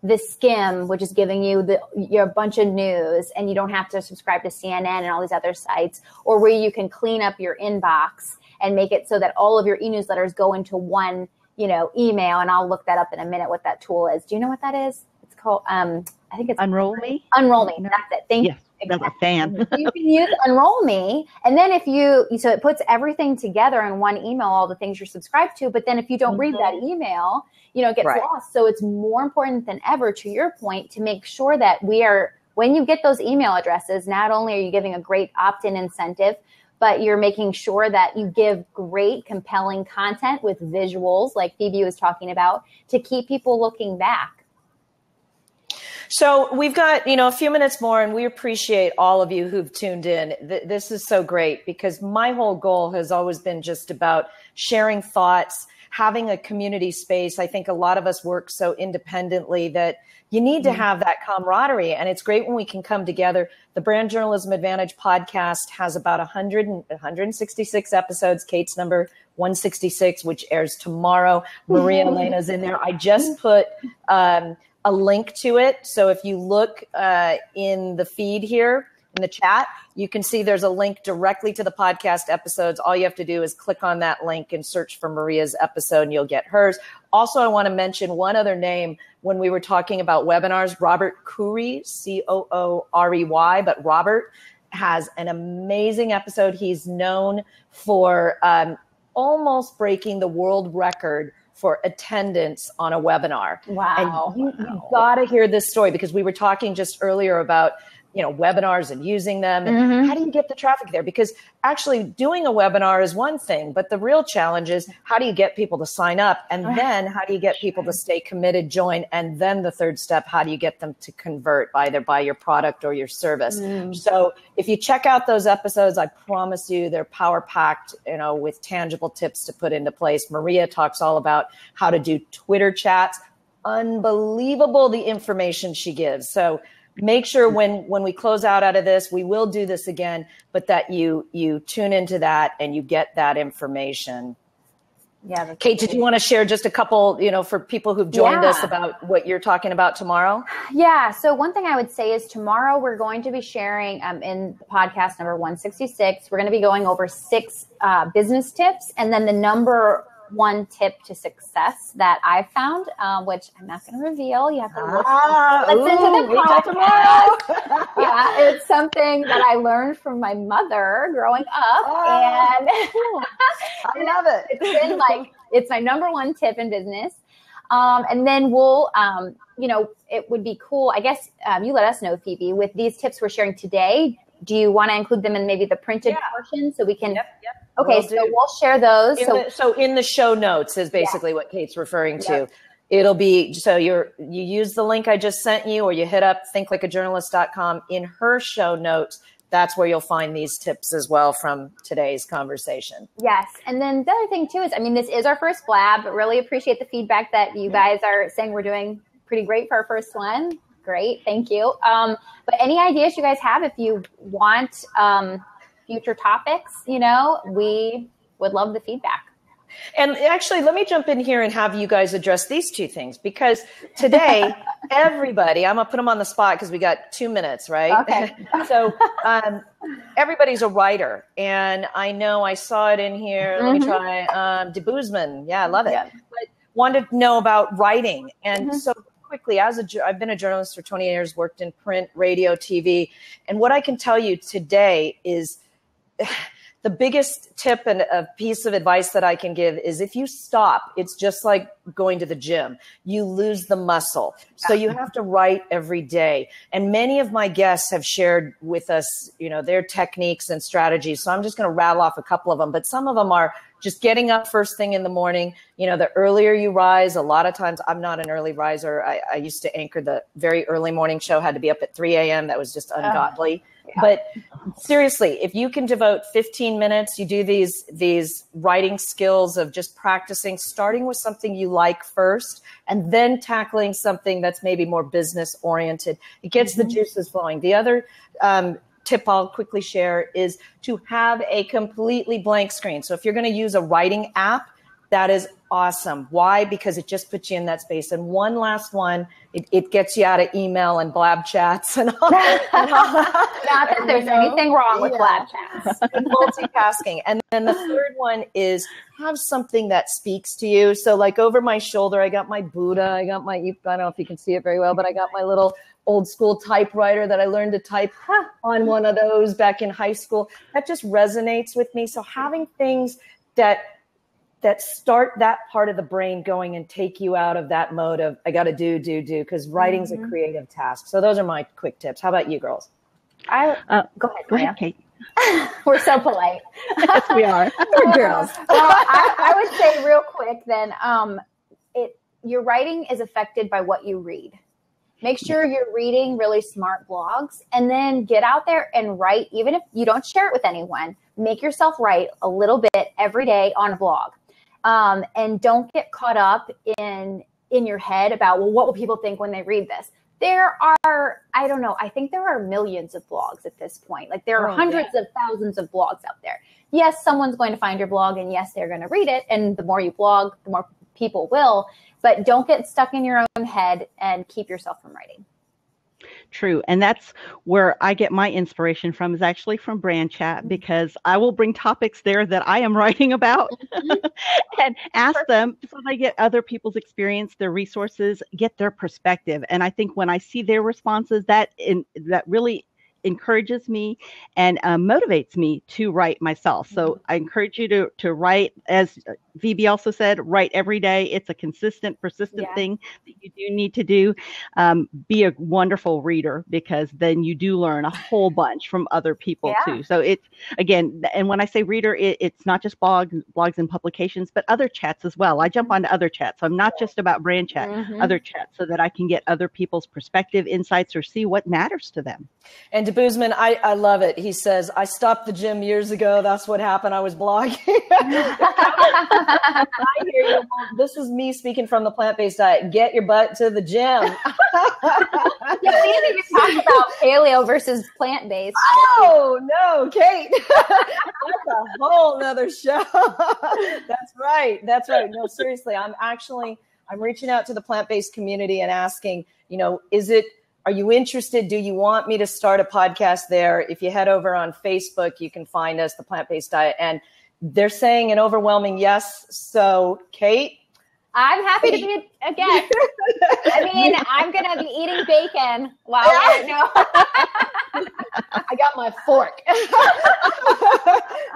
the Skim, which is giving you your bunch of news, and you don't have to subscribe to CNN and all these other sites, or where you can clean up your inbox and make it so that all of your e-newsletters go into one, email. And I'll look that up in a minute, what that tool is. Do you know what that is? It's called, I think it's Unroll Me. Unroll Me. That's it. Thank you. Exactly. I'm a fan. You can use Unroll Me. And then so it puts everything together in one email, all the things you're subscribed to. But then if you don't read that email, it gets lost. So it's more important than ever, to your point, to make sure that when you get those email addresses, not only are you giving a great opt-in incentive, but you're making sure that you give great, compelling content with visuals, like Phoebe was talking about, to keep people looking back. So we've got, a few minutes more, and we appreciate all of you who've tuned in. This is so great, because my whole goal has always been just about sharing thoughts, having a community space. I think a lot of us work so independently that you need to have that camaraderie. And it's great when we can come together. The Brand Journalism Advantage podcast has about 166 episodes. Kate's number 166, which airs tomorrow. Maria Elena's in there. I just put a link to it. So if you look in the feed here, in the chat, you can see there's a link directly to the podcast episodes. All you have to do is click on that link and search for Maria's episode, and you'll get hers. Also, I want to mention one other name when we were talking about webinars, Robert Coorey, Coorey, but Robert has an amazing episode. He's known for almost breaking the world record for attendance on a webinar. Wow. And you got to hear this story, because we were talking just earlier about webinars and using them. And how do you get the traffic there? Because actually doing a webinar is one thing, but the real challenge is how do you get people to sign up? And then how do you get people to stay committed, join? And then the third step, how do you get them to convert, either buy your product or your service? So if you check out those episodes, I promise you they're power packed, with tangible tips to put into place. Maria talks all about how to do Twitter chats. Unbelievable, the information she gives. So make sure when we close out of this, we will do this again, but that you tune into that and you get that information. Yeah. Kate, did you want to share just a couple, for people who've joined us, about what you're talking about tomorrow? Yeah. So one thing I would say is tomorrow we're going to be sharing in podcast number 166, we're going to be going over 6 business tips, and then the number one tip to success that I found, which I'm not going to reveal. You have to listen to the podcast. Yeah, it's something that I learned from my mother growing up, and I love it. It's been it's my number one tip in business. And then we'll, it would be cool. I guess you let us know, Phoebe, with these tips we're sharing today. Do you want to include them in maybe the printed portion so we can? Yep. Okay, we'll share those. So in the show notes is basically what Kate's referring to. It'll be, so you use the link I just sent you, or you hit up thinklikeajournalist.com. In her show notes, that's where you'll find these tips as well from today's conversation. Yes. And then the other thing too is, this is our first Blab, but really appreciate the feedback that you guys are saying we're doing pretty great for our first one. Great. Thank you. But any ideas you guys have, if you want future topics, we would love the feedback. And actually, let me jump in here and have you guys address these two things, because today, everybody, I'm going to put them on the spot because we got 2 minutes, right? Okay. So everybody's a writer. And I know I saw it in here. Let me try De Boozman. Yeah, I love it. Yeah. But wanted to know about writing. And so quickly, I've been a journalist for 20 years, worked in print, radio, TV. And what I can tell you today is the biggest tip and a piece of advice that I can give is, if you stop, it's just like going to the gym. You lose the muscle. So you have to write every day. And many of my guests have shared with us, their techniques and strategies. So I'm just going to rattle off a couple of them, but some of them are just getting up first thing in the morning. The earlier you rise, a lot of times I'm not an early riser. I used to anchor the very early morning show, had to be up at 3 a.m. That was just ungodly. Yeah. But seriously, if you can devote 15 minutes, you do these writing skills of just practicing, starting with something you like first, and then tackling something that's maybe more business oriented. It gets the juices flowing. The other tip I'll quickly share is to have a completely blank screen. So if you're going to use a writing app, that is awesome. Why? Because it just puts you in that space. And one last one, it gets you out of email and Blab chats and all. Not that there's anything wrong with Blab chats. And multitasking. And then the third one is have something that speaks to you. So like over my shoulder, I got my Buddha. I don't know if you can see it very well, but I got my little old school typewriter that I learned to type on one of those back in high school. That just resonates with me. So having things that start that part of the brain going and take you out of that mode of I got to do, because writing's a creative task. So those are my quick tips. How about you girls? Go ahead, Kate. We're so polite. Yes, we are. We're girls. Well, I would say real quick then, your writing is affected by what you read. Make sure you're reading really smart blogs, and then get out there and write. Even if you don't share it with anyone, make yourself write a little bit every day on a blog. And don't get caught up in your head about, well, what will people think when they read this? There are, I don't know, I think there are millions of blogs at this point. Like there are hundreds of thousands of blogs out there. Yes, someone's going to find your blog, and yes, they're going to read it. And the more you blog, the more people will. But don't get stuck in your own head and keep yourself from writing. True. And that's where I get my inspiration from, is actually from Brand Chat, because I will bring topics there that I am writing about and ask them so they get other people's experience, their resources, get their perspective. And I think when I see their responses, that really encourages me and motivates me to write myself. So I encourage you to write, as Phoebe also said, write every day. It's a consistent, persistent thing that you do need to do. Be a wonderful reader, because then you do learn a whole bunch from other people too. So it's, again, and when I say reader, it's not just blogs and publications, but other chats as well. I jump onto other chats. So I'm not just about Brand Chat, other chats, so that I can get other people's perspective, insights, or see what matters to them. And de Boozman, I love it. He says, I stopped the gym years ago. That's what happened. I was blogging. I hear you. Well, this is me speaking from the plant-based diet. Get your butt to the gym. We didn't even talk about paleo versus plant-based. Oh, no, Kate. That's a whole nother show. That's right. No, seriously, I'm reaching out to the plant-based community and asking, are you interested? Do you want me to start a podcast there? If you head over on Facebook, you can find us, The Plant-Based Diet. And they're saying an overwhelming yes. So, Kate? I'm happy to be a guest. I mean, I'm going to be eating bacon while I got my fork.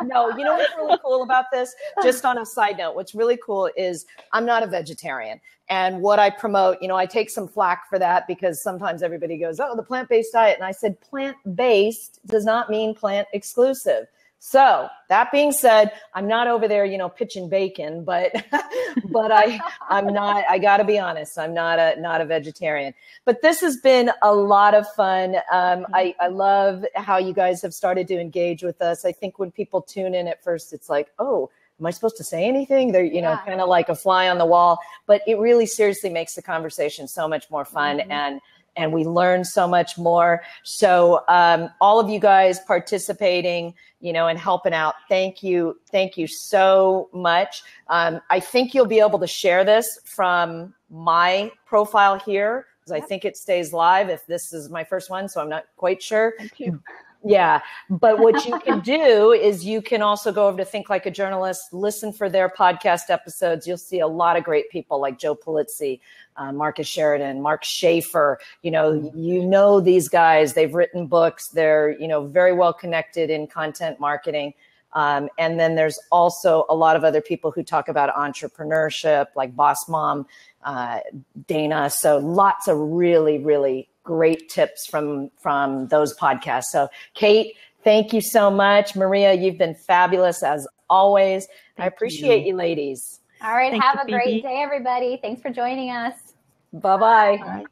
No, you know what's really cool about this? Just on a side note, what's really cool is I'm not a vegetarian. And what I promote, I take some flack for that, because sometimes everybody goes, the plant-based diet. And I said, plant-based does not mean plant exclusive. So that being said, I'm not over there, pitching bacon, but I'm not, I gotta be honest, I'm not a vegetarian, but this has been a lot of fun. I love how you guys have started to engage with us. I think when people tune in at first, it's like, oh, am I supposed to say anything? They're, kind of like a fly on the wall, but it really seriously makes the conversation so much more fun. And we learn so much more. So all of you guys participating, and helping out, thank you so much. I think you'll be able to share this from my profile here, because I think it stays live if this is my first one, so I'm not quite sure. Thank you. Yeah. But what you can do is you can also go over to Think Like a Journalist, listen for their podcast episodes. You'll see a lot of great people like Joe Polizzi, Marcus Sheridan, Mark Schaefer. These guys, they've written books. They're, very well connected in content marketing. And then there's also a lot of other people who talk about entrepreneurship, like Boss Mom, Dana. So lots of really, really great tips from those podcasts. So Kate, thank you so much. Maria, you've been fabulous as always. I appreciate you ladies. All right. Thank Have you, a great Phoebe. day, everybody. Thanks for joining us. Bye-bye. Bye.